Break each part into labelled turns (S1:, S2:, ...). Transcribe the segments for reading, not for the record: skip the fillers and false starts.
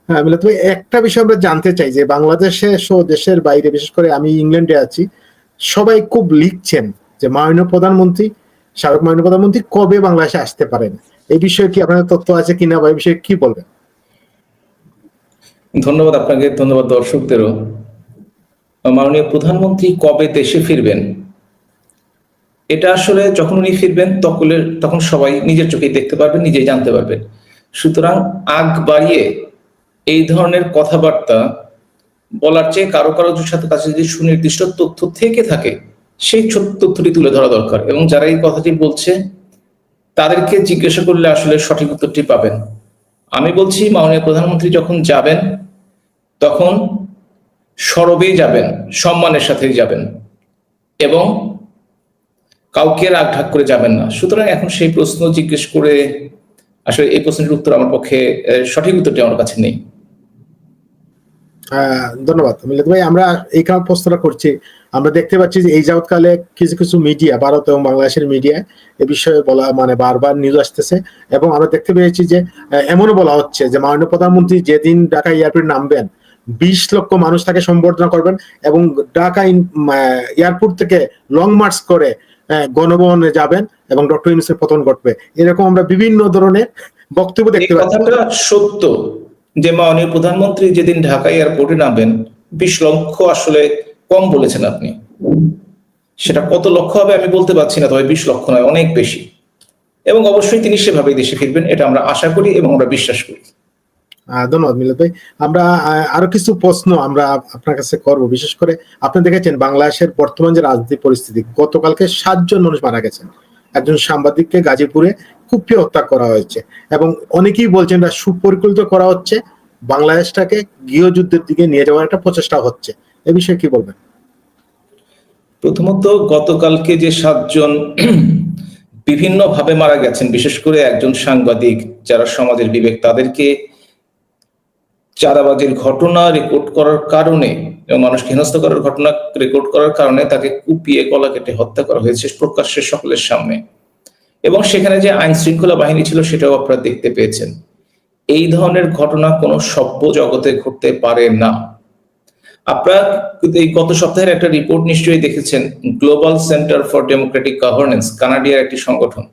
S1: হ্যাঁ, মিলাদ ভাই, একটা বিষয় আমরা জানতে চাই যে বাংলাদেশে সহ দেশের বাইরে, বিশেষ করে আমি ইংল্যান্ডে আছি, সবাই খুব লিখছেন যে মাননীয় প্রধানমন্ত্রী, সাবেক মাননীয় প্রধানমন্ত্রী কবে বাংলাদেশে আসতে পারেন। এই বিষয়ে কি আপনার তথ্য আছে কিনা, বা এই বিষয়ে কি বলবেন?
S2: ধন্যবাদ আপনাকে, ধন্যবাদ দর্শকদেরও। মাননীয় প্রধানমন্ত্রী কবে দেশে ফিরবেন, এটা আসলে যখন উনি ফিরবেন তখন সবাই নিজের চোখেই দেখতে পারবেন, নিজেই জানতে পারবেন। সুতরাং আগ বাড়িয়ে এই ধরনের কথাবার্তা বলার চেয়ে কারো সাথে কাছে যদি সুনির্দিষ্ট তথ্য থেকে থাকে, সেই তথ্যটি তুলে ধরা দরকার, এবং যারা এই কথাটি বলছে তাদেরকে জিজ্ঞাসা করলে আসলে সঠিক উত্তরটি পাবেন। আমি বলছি, মাননীয় প্রধানমন্ত্রী যখন যাবেন তখন সরবেই যাবেন, সম্মানের সাথেই যাবেন, এবং কাউকে রাগ ঢাক করে যাবেন না। সুতরাং এখন সেই প্রশ্ন জিজ্ঞেস করে আসলে এই প্রশ্নের উত্তর আমার পক্ষে, সঠিক উত্তরটি আমার কাছে নেই।
S1: ধন্যবাদ মিলাদ ভাই। আমরা এই কারণ প্রশ্নটা করছি, আমরা দেখতে পাচ্ছি যে এই যাবৎকালে কিছু কিছু মিডিয়া, ভারত এবং বাংলাদেশের মিডিয়া এ বিষয়ে বলা, মানে বারবার নিউজ আসতেছে, এবং আমরা দেখতে পেয়েছি যে এমনও বলা হচ্ছে যে মাননীয় প্রধানমন্ত্রী যেদিন ঢাকা এয়ারপোর্টে নামবেন 20 লক্ষ মানুষ তাকে সম্বর্ধনা করবেন, এবং ঢাকা এয়ারপোর্ট থেকে লং মার্চ করে গণভবনে যাবেন, এবং ডক্টর ইউনূসের পতন ঘটবে। এরকম আমরা বিভিন্ন ধরনের বক্তব্য দেখতে পাচ্ছি।
S2: কথাটা সত্য যে মাননীয় প্রধানমন্ত্রী যেদিন ঢাকা এয়ারপোর্টে নামবেন, 20 লক্ষ আসলে কম বলেছেন আপনি। সেটা কত লক্ষ হবে আমি বলতে পারছি না, তবে 20 লক্ষ নয়, অনেক বেশি। এবং অবশ্যই তিনি সেভাবেই দেশে ফিরবেন, এটা আমরা আশা করি এবং আমরা বিশ্বাস করি।
S1: ধন্যবাদ মিলাদ ভাই। আমরা আরো কিছু প্রশ্ন আমরা আপনার কাছে করব। বিশেষ করে আপনি দেখেছেন বাংলাদেশের বর্তমান যে রাজনৈতিক পরিস্থিতি, গতকালকে 7 জন মানুষ মারা গেছেন। একজন সাংবাদিককে গাজীপুরে কুপিয়ে হত্যা করা হয়েছে, এবং অনেকেই বলছেন এটা সুপরিকল্পিত করা হচ্ছে, বাংলাদেশটাকে গৃহযুদ্ধের দিকে নিয়ে যাওয়ার একটা প্রচেষ্টা হচ্ছে। এ বিষয়ে কি বলবেন?
S2: প্রথমত, গতকালকে যে 7 জন বিভিন্ন ভাবে মারা গেছেন, বিশেষ করে একজন সাংবাদিক, যারা সমাজের বিবেক, তাদেরকে চাঁদাবাজির ঘটনা রেকর্ড করার কারণে এবং মানুষকে হেনস্থা করার ঘটনা রেকর্ড করার কারণে তাকে কুপিয়ে গলা কেটে হত্যা করা হয়েছে প্রকাশ্যে সকলের সামনে, এবং সেখানে যে আইন শৃঙ্খলা বাহিনী ছিল সেটাও আপনারা দেখতে পেয়েছেন। এই ধরনের ঘটনা কোনো সভ্য জগতে ঘটতে পারে না। আপনারা এই গত সপ্তাহের একটা রিপোর্ট নিশ্চয়ই দেখেছেন, global centre for democratic governance, কানাডিয়ার একটি সংগঠন,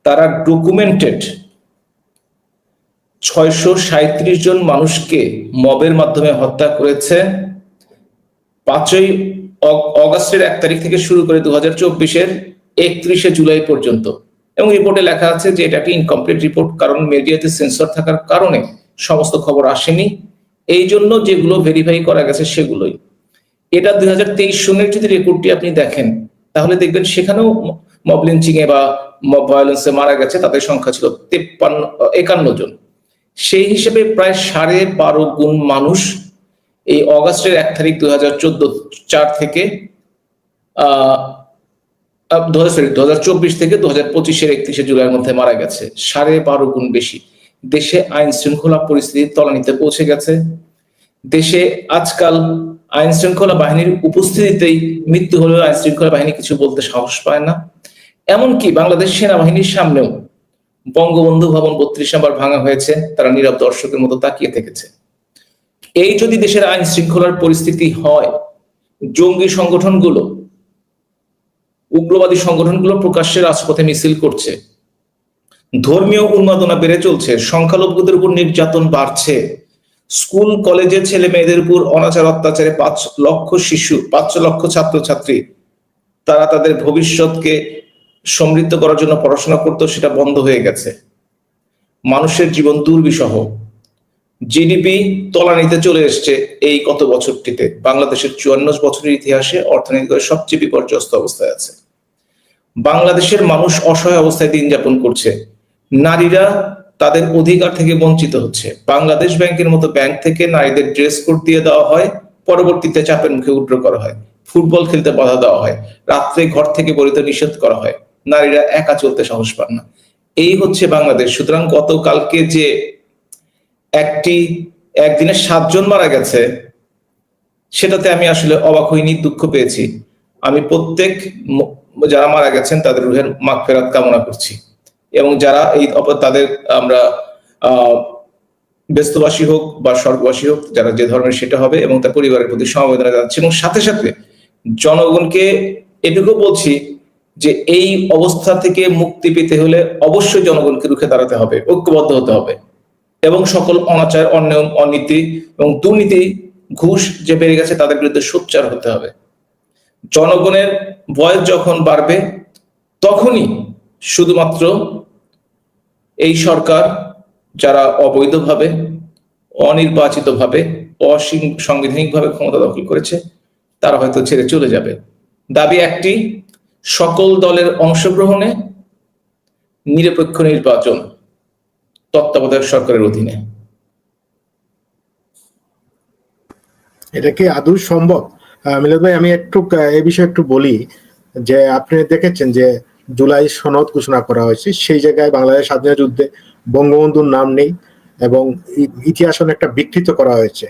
S2: তারা ডকুমেন্টেড 637 জন মানুষকে মবের মাধ্যমে হত্যা করেছে 5ই অগাস্টের 1 তারিখ থেকে শুরু করে 2024-এর 31শে জুলাই পর্যন্ত। এবং রিপোর্টে লেখা আছে যে এটা একটি ইনকমপ্লিট রিপোর্ট, কারণ মিডিয়াতে সেন্সর থাকার কারণে সমস্ত খবর আসেনি, এই জন্য যেগুলো ভেরিফাই করা গেছে সেগুলোই। এটা 2023 সনের যদি রেকর্ডটি আপনি দেখেন, তাহলে দেখবেন সেখানেও মব লিঞ্চিং এ বা মব ভায়োলেন্সে মারা গেছে তাদের সংখ্যা ছিল 51 জন। সেই হিসেবে প্রায় 12.5 গুণ মানুষ এই অগাস্টের 1 তারিখ 2024 থেকে 2024 থেকে 2025-এর 31শে জুলাইয়ের মধ্যে মারা গেছে, 12.5 গুণ বেশি। দেশে আইন শৃঙ্খলা পরিস্থিতি তলানিতে পৌঁছে গেছে। দেশে আজকাল আইন শৃঙ্খলা বাহিনীর উপস্থিতিতেই মৃত্যু হলেও আইন শৃঙ্খলা বাহিনী কিছু বলতে সাহস পায় না। এমনকি বাংলাদেশ সেনাবাহিনীর সামনেও বঙ্গবন্ধু ভবন 32 নম্বর ভাঙা হয়েছে, তারা নীরব দর্শকের মতো তাকিয়ে থেকেছে। এই যদি দেশের আইন শৃঙ্খলার পরিস্থিতি হয়, জঙ্গি সংগঠনগুলো, উগ্রবাদী সংগঠনগুলো প্রকাশ্যে রাজপথে মিছিল করছে, ধর্মীয় উন্মাদনা বেড়ে চলছে, সংখ্যালঘুদের উপর নির্যাতন বাড়ছে, স্কুল কলেজের ছেলে মেয়েদের উপর অনাচার অত্যাচারে 5 লক্ষ শিশু, 5 লক্ষ ছাত্রছাত্রী, তারা তাদের ভবিষ্যৎকে সমৃদ্ধ করার জন্য পড়াশোনা করতো, সেটা বন্ধ হয়ে গেছে। মানুষের জীবন দুর্বিষহ, জিডিপি তলানিতে চলে এসছে এই কত বছরটিতে। বাংলাদেশের 54 বছরের ইতিহাসে অর্থনৈতিক সবচেয়ে বিপর্যস্ত অবস্থায় আছে। বাংলাদেশের মানুষ অসহায় অবস্থায় দিন যাপন করছে, নারীরা তাদের অধিকার থেকে বঞ্চিত হচ্ছে। বাংলাদেশ ব্যাংকের মতো ব্যাংক থেকে নারীদের ড্রেস কোড দিয়ে দেওয়া হয়, পরবর্তীতে চাপের মুখে উইথড্র করা হয়। ফুটবল খেলতে বাধা দেওয়া হয়, রাত্রে ঘর থেকে বেরোতে নিষেধ করা হয়, নারীরা একা চলতে সাহস পান না। এই হচ্ছে বাংলাদেশ। সুতরাং গতকালকে যে একদিনে 7 জন মারা গেছে, সেটাতে আমি আসলে অবাক হইনি, দুঃখ পেয়েছি। আমি প্রত্যেক যারা মারা গেছেন তাদের রুহের মাগফিরাত কামনা করছি, এবং যারা তাদের আমরা ব্যস্তবাসী হোক বা স্বর্গবাসী হোক, যারা যে ধর্মের সেটা হবে, এবং তার পরিবারের প্রতি সমবেদনা জানাচ্ছি। এবং সাথে সাথে জনগণকে এটুকু বলছি যে এই অবস্থা থেকে মুক্তি পেতে হলে অবশ্যই জনগণকে রুখে দাঁড়াতে হবে, ঐক্যবদ্ধ হতে হবে, এবং সকল অনাচার, অনিয়ম, অনীতি এবং দুর্নীতি, ঘুষ যে বেড়ে গেছে তাদের বিরুদ্ধে সোচ্চার হতে হবে। জনগণের বয়স যখন বাড়বে তখনই শুধুমাত্র এই সরকার, যারা অবৈধভাবে, অনির্বাচিতভাবে, অসাংবিধানিকভাবে ক্ষমতা দখল করেছে, তারা হয়তো ছেড়ে চলে যাবে। দাবি একটি, সকল দলের অংশগ্রহণে নিরপেক্ষ নির্বাচন তত্ত্বাবধায়ক সরকারের অধীনে।
S1: এটা কি আদৌ সম্ভব? মিলাদ ভাই, আমি একটু এই বিষয়ে একটু বলি যে আপনি দেখেছেন যে জুলাই সনদ ঘোষণা করা হয়েছে, সেই জায়গায় বাংলাদেশ স্বাধীনতা যুদ্ধে বঙ্গবন্ধুর নাম নেই এবং ইতিহাস অনেকটা বিকৃত করা হয়েছে।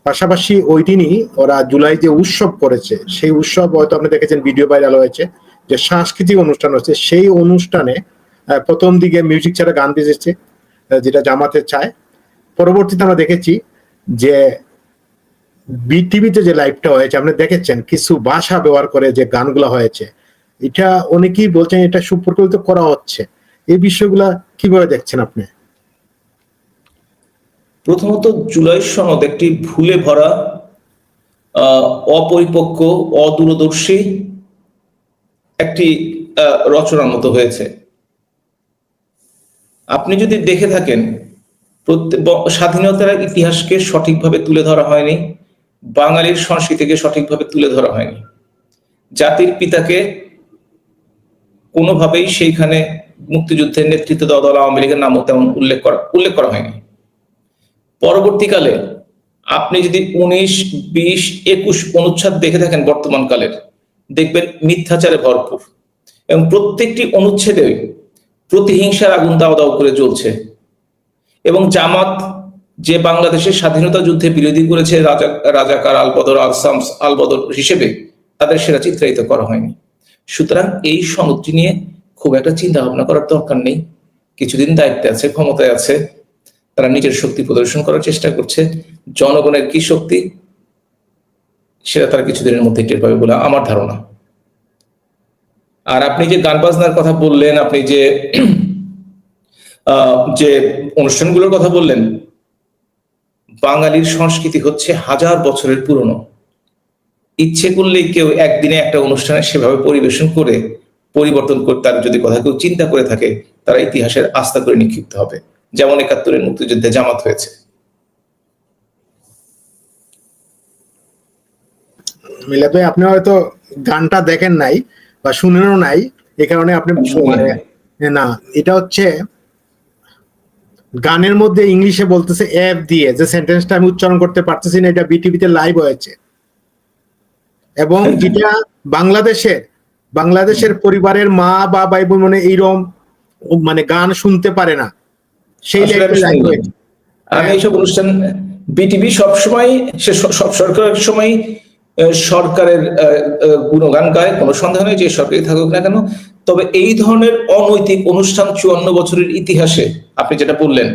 S1: পাশাপাশি ওই দিনই ওরা জুলাই যে উৎসব করেছে, সেই উৎসব হয়তো আপনি দেখেছেন, ভিডিও ভাইরাল হয়েছে, যে সাংস্কৃতিক অনুষ্ঠান হচ্ছে, সেই অনুষ্ঠানে প্রথম দিকে মিউজিক ছাড়া গান বেজেছে, যেটা জামাতে চায়। পরবর্তীতে আমরা দেখেছি যে বিটিভিতে যে লাইভটা হয়েছে, আপনি দেখেছেন কিছু ভাষা ব্যবহার করে যে গানগুলো হয়েছে, এটা অনেকেই বলছেন এটা সুপরিকল্পিত করা হচ্ছে। এই বিষয়গুলা কিভাবে দেখছেন আপনি?
S2: প্রথমত, জুলাই সনদ একটি ভুলে ভরা, অপরিপক্ক, অদূরদর্শী একটি রচনার মতো হয়েছে। আপনি যদি দেখে থাকেন, স্বাধীনতার ইতিহাসকে সঠিকভাবে তুলে ধরা হয়নি, বাঙালির সংস্কৃতিকে সঠিকভাবে তুলে ধরা হয়নি, জাতির পিতাকে কোনোভাবেই সেইখানে মুক্তিযুদ্ধের নেতৃত্ব দেওয়া দল আওয়ামী লীগের নামও তেমন উল্লেখ করা হয়নি। পরবর্তীকালে আপনি যদি 19, 20, 21 অনুচ্ছেদ দেখে থাকেন বর্তমান কালের, দেখবেন মিথ্যাচারে ভরপুর, এবং প্রত্যেকটি অনুচ্ছেদে প্রতিহিংসার আগুন দাও দাও করে জ্বলছে। এবং জামাত যে বাংলাদেশের স্বাধীনতা যুদ্ধে বিরোধী করেছে রাজাকার, আলবদর, আলসামস, আলবদর হিসেবে, তাদের সেটা চিত্রায়িত করা হয়নি। সুতরাং এই সনদটি নিয়ে খুব একটা চিন্তা ভাবনা করার দরকার নেই। কিছুদিন দায়িত্বে আছে, ক্ষমতায় আছে, তারা নিজের শক্তি প্রদর্শন করার চেষ্টা করছে। জনগণের কি শক্তি সেটা তারা কিছুদিনের মধ্যে টের পাবে বলে আমার ধারণা। আর আপনি যে গান বাজনার কথা বললেন, আপনি যে অনুষ্ঠানগুলোর কথা বললেন, বাঙালির সংস্কৃতি হচ্ছে হাজার বছরের পুরনো। ইচ্ছে করলেই কেউ একদিনে একটা অনুষ্ঠানে সেভাবে পরিবেশন করে পরিবর্তন করতে, তার যদি কথা কেউ চিন্তা করে থাকে, তারা ইতিহাসের আস্থা করে নিক্ষিপ্ত হবে, যেমন ৭১-এর মুক্তিযুদ্ধে জামাত হয়েছে।
S1: মিলাদ ভাই, আপনি হয়তো গানটা দেখেন নাই বা শুনেনও নাই, এই কারণে আপনি মানে না, এটা হচ্ছে গানের মধ্যে ইংলিশে বলতেছে এফ দিয়ে, যে সেন্টেন্সটা আমি উচ্চারণ করতে পারতেছি না, এটা বিটিভিতে লাইভ হয়েছে। এবং এটা বাংলাদেশের পরিবারের মা বা ভাই বোন মানে এইরকম মানে গান শুনতে পারে না, সেই লাইভ হয়েছে।
S2: আমি এইসব অনুষ্ঠান, বিটিভি সবসময়, সব সরকারের সময় সরকারের গুণগান গায়, কোনো সন্দেহ নেই, যে সরকারি থাকুক না কেন। তবে এই ধরনের অনৈতিক অনুষ্ঠান ৫৪ বছরের ইতিহাসে আপনি যেটা বললেন,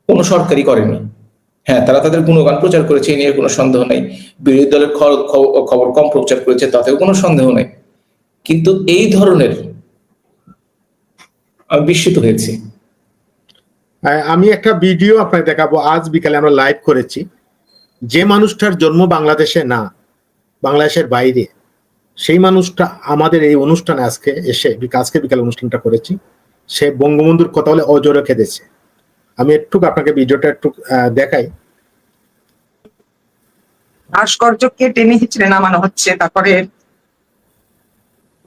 S2: কোনো সরকারই করেনি। হ্যাঁ, তারা তাদের গুণগান প্রচার করেছে, এই নিয়ে কোনো সন্দেহ নেই। বিরোধী দলের খবর কম প্রচার করেছে, তাতেও কোনো সন্দেহ নেই। কিন্তু এই ধরনের, আমি বিস্মিত হয়েছি।
S1: আমি একটা ভিডিও আপনাকে দেখাবো, আজ বিকালে আমরা লাইভ করেছি। যে মানুষটার জন্ম বাংলাদেশে না, বাংলাদেশের বাইরে, সেই মানুষটা আমাদের এই অনুষ্ঠানে আজকে বিকালে অনুষ্ঠানটা করেছি, সে বঙ্গবন্ধুর কথা বলে অজরে কেঁদেছে। আমি একটু আপনাকে ভিডিওটা একটু দেখাই।
S3: ভাস্কর্যকে টেনে হিচড়ে নামানো হচ্ছে, তারপরে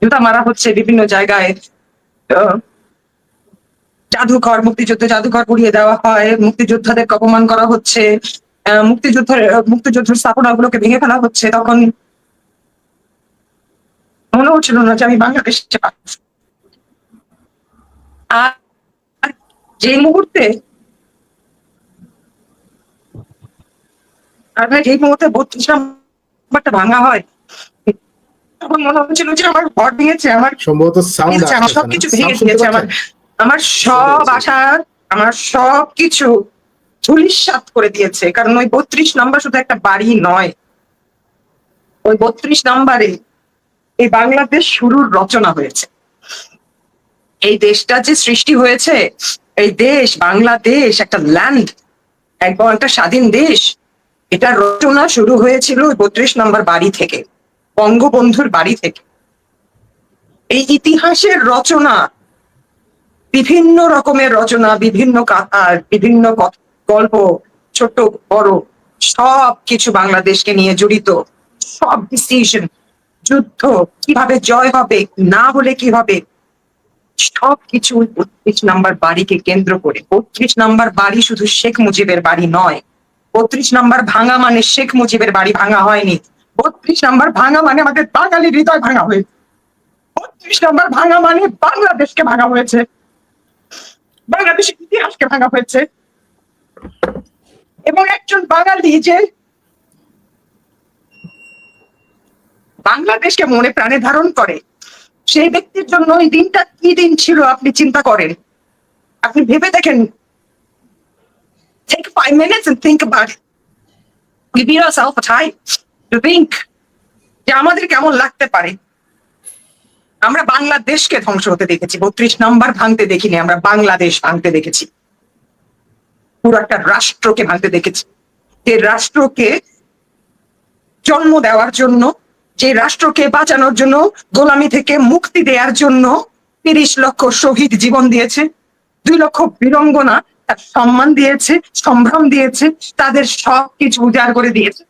S3: জুতা মারা হচ্ছে বিভিন্ন জায়গায়, জাদুঘর, জাদুঘর পুড়িয়ে দেওয়া হয়, মুক্তিযোদ্ধাদেরকে অপমান করা হচ্ছে, মুক্তিযুদ্ধের স্থাপনাগুলোকে ভেঙে ফেলা হচ্ছে। তখন মনে হচ্ছিল না যে আমি বাংলাদেশে আছি। আর যে মুহূর্তে ৩২ নাম্বারটা ভাঙা হয়, তখন মনে হচ্ছিল যে আমার ঘর ভেঙেছে, আমার
S1: সম্ভবত সাউন্ড
S3: আমার সবকিছু ভেঙে দিয়েছে, আমার সব আশা, আমার সবকিছু ধূলিসাৎ করে দিয়েছে। কারণ ওই 32 নাম্বার শুধু একটা বাড়ি নয়, ওই 32 নাম্বারে এই বাংলাদেশ শুরুর রচনা হয়েছে। এই দেশটা যে সৃষ্টি হয়েছে, এই দেশ বাংলাদেশ একটা ল্যান্ড, একদম একটা স্বাধীন দেশ, এটা রচনা শুরু হয়েছিল 32 নম্বর বাড়ি থেকে, বঙ্গবন্ধুর বাড়ি থেকে। এই ইতিহাসের রচনা, বিভিন্ন রকমের রচনা, বিভিন্ন কাথার, বিভিন্ন গল্প, ছোট বড় সব কিছু বাংলাদেশকে নিয়ে জড়িত। সব ডিসিশন, যুদ্ধ কিভাবে জয় হবে, না হলে কি হবে, সবকিছু 32 নাম্বার বাড়িকে কেন্দ্র করে। 32 নাম্বার বাড়ি শুধু শেখ মুজিবের বাড়ি নয়। 32 নাম্বার ভাঙা মানে শেখ মুজিবের বাড়ি ভাঙা হয়নি। 32 নাম্বার ভাঙা মানে আমাদের বাঙালি হৃদয় ভাঙা হয়েছে। 32 নাম্বার ভাঙা মানে বাংলাদেশকে ভাঙা হয়েছে, বাংলাদেশের ইতিহাসকে ভাঙা হয়েছে। এবং একজন বাঙালি যে বাংলাদেশকে মনে প্রাণে ধারণ করে, সেই ব্যক্তির জন্য এই দিনটা কি দিন ছিল আপনি চিন্তা করেন, আপনি ভেবে দেখেন। Take 5 minutes and think about it. Give yourself a time to think যে আমাদের কেমন লাগতে পারে। আমরা বাংলাদেশকে ধ্বংস হতে দেখেছি, 32 নাম্বার ভাঙতে দেখিনি, আমরা বাংলাদেশ ভাঙতে দেখেছি, পুরো একটা রাষ্ট্রকে ভাঙতে দেখেছি। যে রাষ্ট্রকে জন্ম দেওয়ার জন্য, যে রাষ্ট্রকে বাঁচানোর জন্য, গোলামি থেকে মুক্তি দেওয়ার জন্য 30 লক্ষ শহীদ জীবন দিয়েছে, 2 লক্ষ বীরাঙ্গনা তার সম্মান দিয়েছে, সম্ভ্রম দিয়েছে, তাদের সবকিছু উজাড় করে দিয়েছে।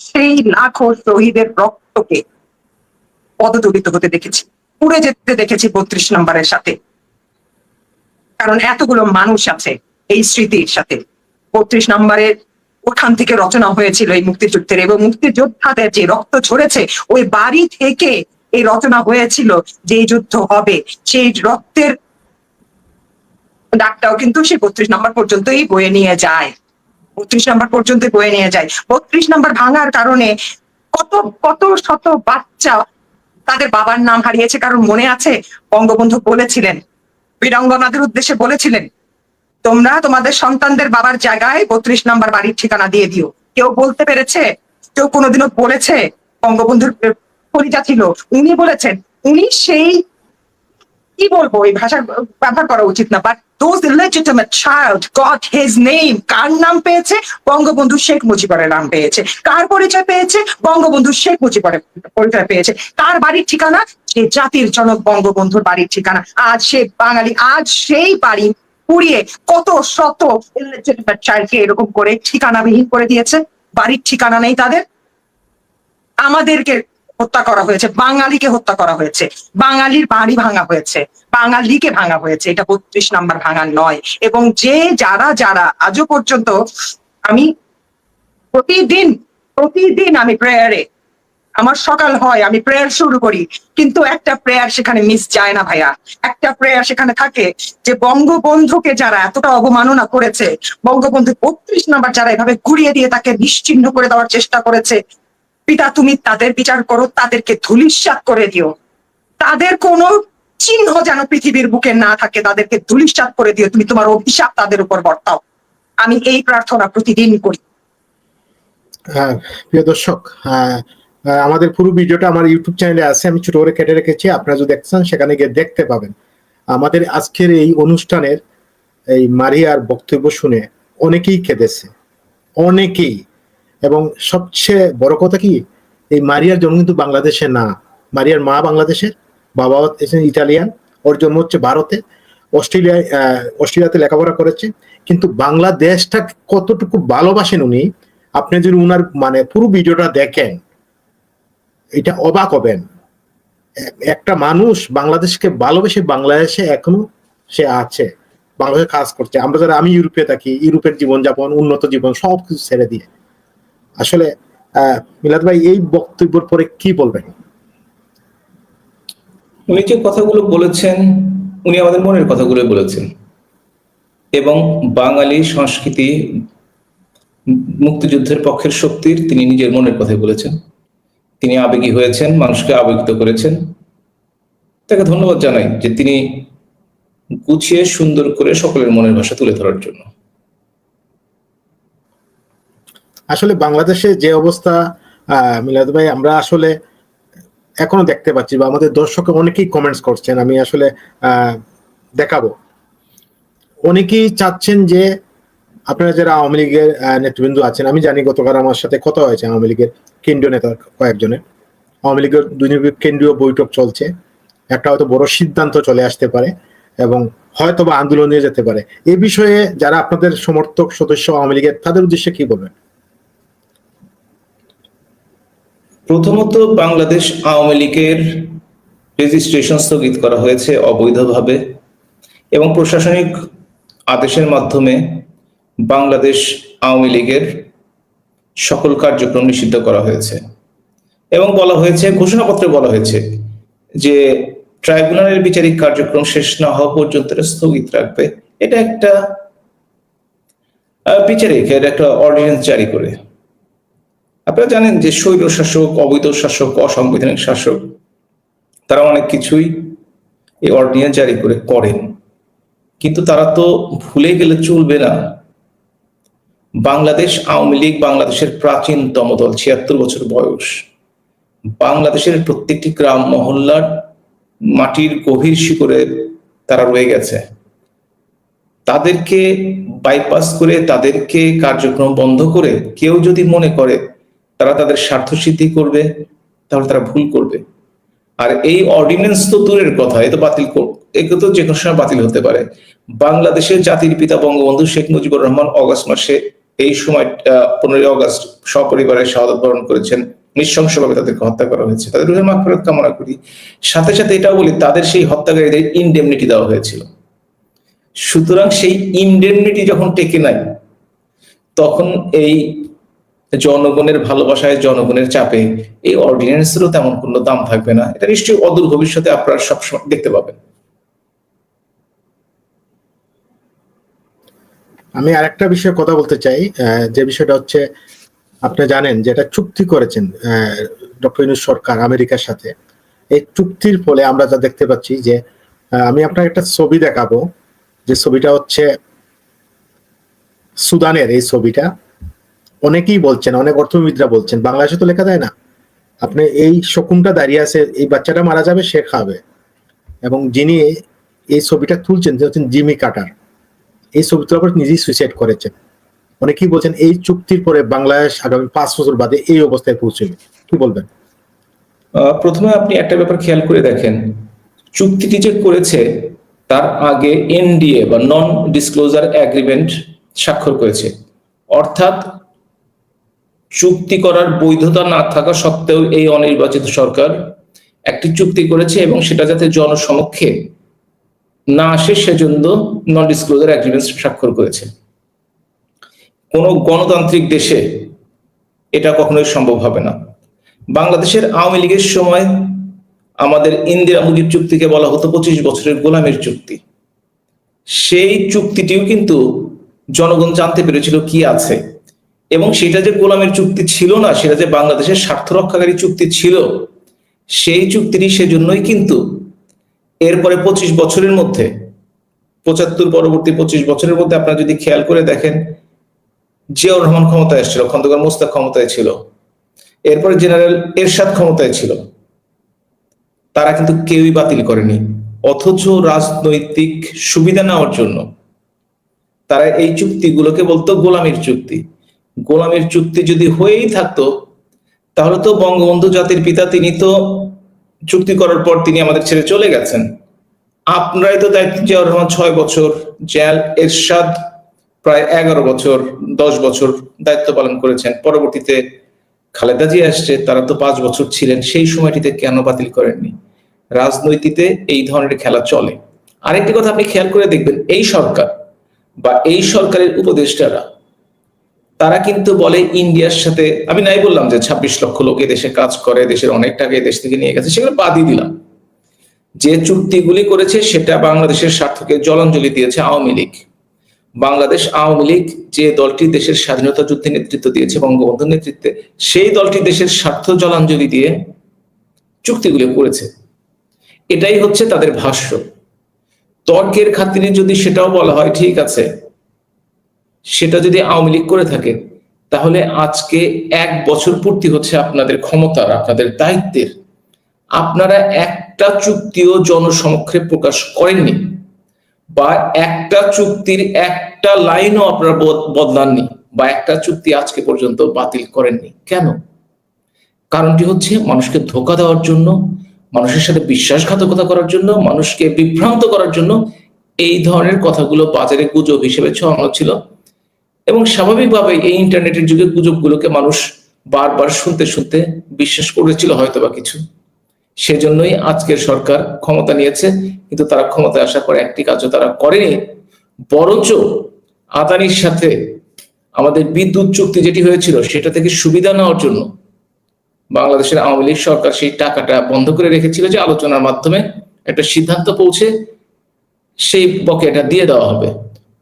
S3: সেই লাখো শহীদের রক্তকে পদদলিত হতে দেখেছি, পুড়ে যেতে দেখেছি 32 নম্বরের সাথে। কারণ এতগুলো মানুষ আছে এই স্মৃতির সাথে। 32 নম্বরের ওখান থেকে রচনা হয়েছিল এই মুক্তিযুদ্ধের, এবং মুক্তিযোদ্ধাদের যে রক্ত ঝরেছে ওই বাড়ি থেকে এই রচনা হয়েছিল যে যুদ্ধ হবে। সেই রক্তের ডাকটাও কিন্তু সেই 32 নম্বর পর্যন্তই বয়ে নিয়ে যায়, 32 নম্বর পর্যন্ত বয়ে নিয়ে যায়। 32 নম্বর ভাঙার কারণে কত কত শত বাচ্চা তাদের বাবার নাম হারিয়েছে। কারণ মনে আছে বঙ্গবন্ধু বলেছিলেন, বীরাঙ্গনাদের উদ্দেশ্যে বলেছিলেন, তোমরা তোমাদের সন্তানদের বাবার জায়গায় 32 নম্বর বাড়ির ঠিকানা দিয়ে দিও। কেউ বলতে পেরেছে? কেউ কোনোদিনও বলেছে? বঙ্গবন্ধুর কলিজা ছিল, উনি বলেছেন। উনি সেই, কি বলবো, এই ভাষা ব্যবহার করা উচিত না, but those illegitimate child got his name. কার নাম পেয়েছে? বঙ্গবন্ধু শেখ মুজিবের নাম পেয়েছে। কার পরিচয় পেয়েছে? বঙ্গবন্ধু শেখ মুজিবের পরিচয় পেয়েছে। কার বাড়ির ঠিকানা? সে জাতির জনক বঙ্গবন্ধুর বাড়ির ঠিকানা। আজ সে বাঙালি, আজ সেই বাড়ি পুড়িয়ে কত শত illegitimate child-কে এরকম করে ঠিকানাবিহীন করে দিয়েছে, বাড়ির ঠিকানা নেই তাদের। আমাদেরকে হত্যা করা হয়েছে, বাঙালিকে হত্যা করা হয়েছে, বাঙালির বাড়ি ভাঙা হয়েছে, বাঙালিকে ভাঙা হয়েছে। এটা 32 নাম্বার ভাঙা নয়। এবং যে যারা যারা আজও পর্যন্ত, আমি প্রতিদিন আমি প্রেয়ারে, আমার সকাল হয়, আমি প্রেয়ার শুরু করি, কিন্তু একটা প্রেয়ার সেখানে মিস যায় না ভাইয়া। একটা প্রেয়ার সেখানে থাকে যে বঙ্গবন্ধুকে যারা এতটা অবমাননা করেছে, বঙ্গবন্ধু 32 নাম্বার যারা এভাবে ঘুরিয়ে দিয়ে তাকে নিশ্চিহ্ন করে দেওয়ার চেষ্টা করেছে, পিতা তুমি তাদের বিচার করো, তাদেরকে ধূলিসাৎ করে দিও, তাদের কোনো চিহ্ন যেন পৃথিবীর বুকে না থাকে, তাদেরকে ধূলিসাৎ করে দিও, তুমি তোমার অভিশাপ তাদের উপর বর্তাও। আমি এই প্রার্থনা প্রতিদিন করি।
S1: প্রিয় দর্শক, আমাদের পুরো ভিডিওটা আমার ইউটিউব চ্যানেলে আছে, আমি ছোট করে কেটে রেখেছি, আপনারা যদি দেখছেন সেখানে গিয়ে দেখতে পাবেন। আমাদের আজকের এই অনুষ্ঠানের এই মারিয়ার বক্তব্য শুনে অনেকেই কেঁদেছে, অনেকেই। এবং সবচেয়ে বড় কথা কি, এই মারিয়ার জন্ম কিন্তু বাংলাদেশে না, মারিয়ার মা বাংলাদেশের, বাবা ইটালিয়ান, ওর জন্ম হচ্ছে ভারতে, অস্ট্রেলিয়াতে লেখাপড়া করেছে। কিন্তু বাংলাদেশটা কতটুকু ভালোবাসেন উনি, আপনি যদি উনার মানে পুরো ভিডিওটা দেখেন, এটা অবাক হবেন। একটা মানুষ বাংলাদেশকে ভালোবেসে বাংলাদেশে এখনো সে আছে, বাংলাদেশে কাজ করছে। আমরা যারা, আমি ইউরোপে থাকি, ইউরোপের জীবনযাপন, উন্নত জীবন সবকিছু ছেড়ে দিয়ে। আসলে মিলাদ ভাই, এই বক্তব্যের পরে কি বলবেন?
S2: উনি যে কথাগুলো বলেছেন, উনি আমাদের মনের কথাগুলো বলেছেন, এবং বাঙালি সংস্কৃতি, মুক্তিযুদ্ধের পক্ষের শক্তির তিনি নিজের মনের কথাই বলেছেন। তিনি আবেগী হয়েছেন, মানুষকে আবেগিত করেছেন। তাকে ধন্যবাদ জানাই যে তিনি গুছিয়ে সুন্দর করে সকলের মনের ভাষা তুলে ধরার জন্য।
S1: আসলে বাংলাদেশে যে অবস্থা, মিলাদ ভাই, আমরা আসলে এখনো দেখতে পাচ্ছি, বা আমাদের দর্শক অনেকেই কমেন্টস করছেন, আমি আসলে দেখাবো, অনেকেই চাচ্ছেন যে আপনারা যারা আওয়ামী লীগের নেতৃবৃন্দ আছেন, আমি জানি গতকাল আমার সাথে কথা হয়েছে আওয়ামী লীগের কেন্দ্রীয় নেতা কয়েকজনের, আওয়ামী লীগের কেন্দ্রীয় বৈঠক চলছে, একটা হয়তো বড় সিদ্ধান্ত চলে আসতে পারে এবং হয়তো বা আন্দোলনে যেতে পারে। এই বিষয়ে যারা আপনাদের সমর্থক সদস্য আওয়ামী লীগের, তাদের উদ্দেশ্যে কি বলবেন?
S2: প্রথমত, বাংলাদেশ আওয়ামী লীগের রেজিস্ট্রেশন স্থগিত করা হয়েছে অবৈধভাবে এবং প্রশাসনিক আদেশের মাধ্যমে বাংলাদেশ আওয়ামী লীগের সকল কার্যক্রম নিষিদ্ধ করা হয়েছে এবং বলা হয়েছে, ঘোষণাপত্রে বলা হয়েছে যে ট্রাইব্যুনালের বিচারিক কার্যক্রম শেষ না হওয়া পর্যন্ত স্থগিত রাখবে। এটা একটা বিচারিক, এটা একটা অর্ডিন্যান্স জারি করে। আপনারা জানেন যে স্বৈর শাসক, অবৈধ শাসক, অসাংবিধানিক শাসক, তারা অনেক কিছুই এই অর্ডিন্যান্স জারি করে করেন, কিন্তু তারা তো ভুলে গেলে চলবে না। বাংলাদেশ আওয়ামী লীগ বাংলাদেশের প্রাচীনতম দল, ৭৬ বছর বয়স। বাংলাদেশের প্রত্যেকটি গ্রাম মহল্লার মাটির গভীর শিকড়ে তারা রয়ে গেছে। তাদেরকে বাইপাস করে, তাদেরকে কার্যক্রম বন্ধ করে কেউ যদি মনে করে তারা তাদের স্বার্থ সিদ্ধি করবে, তাহলে তারা ভুল করবে। আর এই অর্ডিন্যান্স তো দূরের কথা, এ তো বাতিল, এগুলো তো যে কোনো সময় বাতিল হতে পারে। বাংলাদেশের জাতির পিতা বঙ্গবন্ধু শেখ মুজিবুর রহমান অগস্ট মাসে, এই সময় 15ই অগস্ট সপরিবারে শাহাদাত বরণ করেছেন। নৃশংসভাবে তাদেরকে হত্যা করা হয়েছে, তাদের রুহের মাগফিরাত কামনা করি। সাথে সাথে এটাও বলি, তাদের সেই হত্যাকারীদের ইনডেমনিটি দেওয়া হয়েছিল। সুতরাং সেই ইনডেমনিটি যখন টেকে নাই, তখন এই জনগণের ভালোবাসায়, জনগণের চাপে এই অর্ডিন্যান্সেরও তেমন কোনো দাম থাকবে না। এটা নিশ্চয়ই অদূর ভবিষ্যতে আপনারা সবসময় দেখতে পাবেন।
S1: আমি আরেকটা বিষয়ে কথা বলতে চাই, যে বিষয়টা হচ্ছে, আপনি জানেন যেটা চুক্তি করেছেন ডক্টর ইউনূস সরকার আমেরিকার সাথে, এই চুক্তির ফলে আমরা যা দেখতে পাচ্ছি যে, আমি আপনার একটা ছবি দেখাবো, যে ছবিটা হচ্ছে সুদানের। এই ছবিটা অনেকেই বলছেন, অনেক অর্থনীতিরা বলছেন, বাংলাদেশে তো লেখা যায় না, আপনি এই শকুনটা দাঁড়িয়ে আছে, এই বাচ্চাটা মারা যাবে, সে খাবে। এবং যিনি এই ছবিটা তুলছেন তিনি হচ্ছেন জিমি কার্টার। এই ছবিটার উপর নিজেই সুইসাইড করেছেন। অনেকেই বলছেন এই চুক্তির পরে বাংলাদেশ আগামী 5 বছর বাদে এই অবস্থায় পৌঁছবে, কি বলবেন?
S2: প্রথমে আপনি একটা ব্যাপার খেয়াল করে দেখেন, চুক্তিটি যে করেছে তার আগে এনডিএ বা নন ডিসক্লোজার এগ্রিমেন্ট স্বাক্ষর করেছে। অর্থাৎ চুক্তি করার বৈধতা না থাকা সত্ত্বেও এই অনির্বাচিত সরকার একটি চুক্তি করেছে এবং সেটা যাতে জনসমক্ষে না আসে সেজন্য নন ডিসক্লোজার এগ্রিমেন্ট স্বাক্ষর করেছে। কোন গণতান্ত্রিক দেশে এটা কখনোই সম্ভব হবে না। বাংলাদেশের আওয়ামী লীগের সময় আমাদের ইন্দিরা মুজিব চুক্তিকে বলা হতো 25 বছরের গোলামের চুক্তি। সেই চুক্তিটিও কিন্তু জনগণ জানতে পেরেছিল কি আছে, এবং সেটা যে গোলামের চুক্তি ছিল না, সেটা যে বাংলাদেশের স্বার্থ রক্ষাকারী চুক্তি ছিল। সেই চুক্তিটি সেজন্যই কিন্তু এরপরে 25 বছরের মধ্যে, 75 পরবর্তী 25 বছরের মধ্যে আপনারা যদি খেয়াল করে দেখেন, জিয়াউর রহমান ক্ষমতায় এসেছিল, খন্দকার মোস্তাক ক্ষমতায় ছিল, এরপরে জেনারেল এরশাদ ক্ষমতায় ছিল, তারা কিন্তু কেউই বাতিল করেনি। অথচ রাজনৈতিক সুবিধা নেওয়ার জন্য তারা এই চুক্তিগুলোকে বলতো গোলামীর চুক্তি। গোলামীর চুক্তি যদি হয়েই থাকতো, তাহলে তো বঙ্গবন্ধু জাতির পিতা, তিনি তো চুক্তি করার পর তিনি আমাদের ছেড়ে চলে গেছেন। আপনারাই তো দায়িত্ব, জিয়াউর রহমান 6 বছর, জেনারেল এরশাদ প্রায় 11 বছর, 10 বছর দায়িত্ব পালন করেছেন। পরবর্তীতে খালেদা জিয়া আসছে, তারা তো 5 বছর ছিলেন। সেই সময়টিতে কেন বাতিল করেননি? রাজনীতিতে এই ধরনের খেলা চলে। আরেকটি কথা আপনি খেয়াল করে দেখবেন, এই সরকার বা এই সরকারের উপদেষ্টারা, তারা কিন্তু বলে ইন্ডিয়ার সাথে, আমি নাই বললাম যে 26 লক্ষ লোক দেশে কাজ করে, দেশের অনেক টাকা দেশ থেকে নিয়ে গেছে, সেগুলো বাদই দিলাম। যে চুক্তিগুলি করেছে সেটা বাংলাদেশের স্বার্থকে জলাঞ্জলি দিয়েছে আওয়ামী লীগ। বাংলাদেশ আওয়ামী লীগ যে দলটি দেশের স্বাধীনতা যুদ্ধে নেতৃত্ব দিয়েছে বঙ্গবন্ধুর নেতৃত্বে, সেই দলটি দেশের স্বার্থ জলাঞ্জলি দিয়ে চুক্তিগুলি করেছে। এটাই হচ্ছে তাদের ভাষ্য। তর্কের খাতিরে যদি সেটাও বলা হয় ঠিক আছে, সেটা যদি আওয়ামী লীগ করে থাকে, তাহলে আজকে 1 বছর পূর্তি হচ্ছে আপনাদের ক্ষমতার, আপনাদের দায়িত্বের, আপনারা একটা চুক্তিও জনসমক্ষে প্রকাশ করেননি, বা একটা চুক্তির একটা লাইনও আপনারা বদলাননি, বা একটা চুক্তি আজকে পর্যন্ত বাতিল করেননি। কেন? কারণটি হচ্ছে মানুষকে ধোঁকা দেওয়ার জন্য, মানুষের সাথে বিশ্বাসঘাতকতা করার জন্য, মানুষকে বিভ্রান্ত করার জন্য এই ধরনের কথাগুলো বাজারে গুজব হিসেবে ছড়ানো ছিল। এবং স্বাভাবিকভাবে এই ইন্টারনেটের যুগে গুজবগুলোকে মানুষ বারবার শুনতে শুনতে বিশ্বাস করেছিল হয়তো বা কিছু। সেজন্যই আজকের সরকার ক্ষমতা নিয়েছে, কিন্তু তারা ক্ষমতায় আসার পর একটি কাজও তারা করেনি, বরঞ্চ আদানির সাথে আমাদের বিদ্যুৎ চুক্তি যেটি হয়েছিল সেটা থেকে সুবিধা নেওয়ার জন্য বাংলাদেশের আওয়ামী লীগ সরকার সেই টাকাটা বন্ধ করে রেখেছিল, যে আলোচনার মাধ্যমে একটা সিদ্ধান্ত পৌঁছে সেই বকেয়াটা দিয়ে দেওয়া হবে।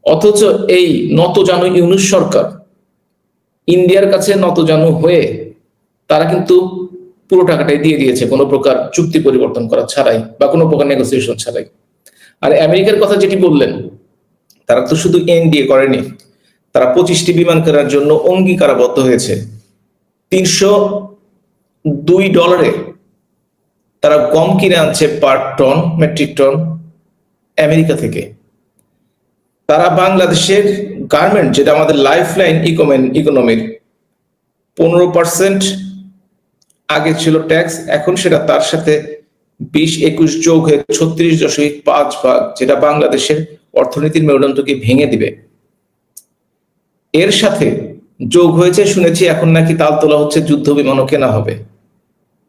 S2: অথচ এই নতজানু ইউনূস সরকার ইন্ডিয়ার কাছে নতজানু হয়ে তারা কিন্তু পুরো টাকাটাই দিয়ে দিয়েছে, কোনো প্রকার চুক্তি পরিবর্তন করা ছাড়াই বা কোনো প্রকার নেগোসিয়েশন ছাড়াই। আর আমেরিকার কথা যেটি বললেন, তারা তো শুধু এনডিএ করেনি, তারা 25টি বিমান কেনার জন্য অঙ্গীকারাবদ্ধ হয়েছে। $302 তারা গম কিনে আনছে পার টন, মেট্রিক টন আমেরিকা থেকে। তারা বাংলাদেশের গার্মেন্ট, যেটা আমাদের লাইফ লাইন ইকোনমির 15% আগে ছিল ট্যাক্স, এখন সেটা তার সাথে 20-21 যোগ হয়ে 36.5 ভাগ, যেটা বাংলাদেশের অর্থনীতির মেরুদণ্ডকে ভেঙে দিবে। এর সাথে যোগ হয়েছে শুনেছি এখন নাকি তাল তোলা হচ্ছে যুদ্ধ বিমানও কেনা হবে,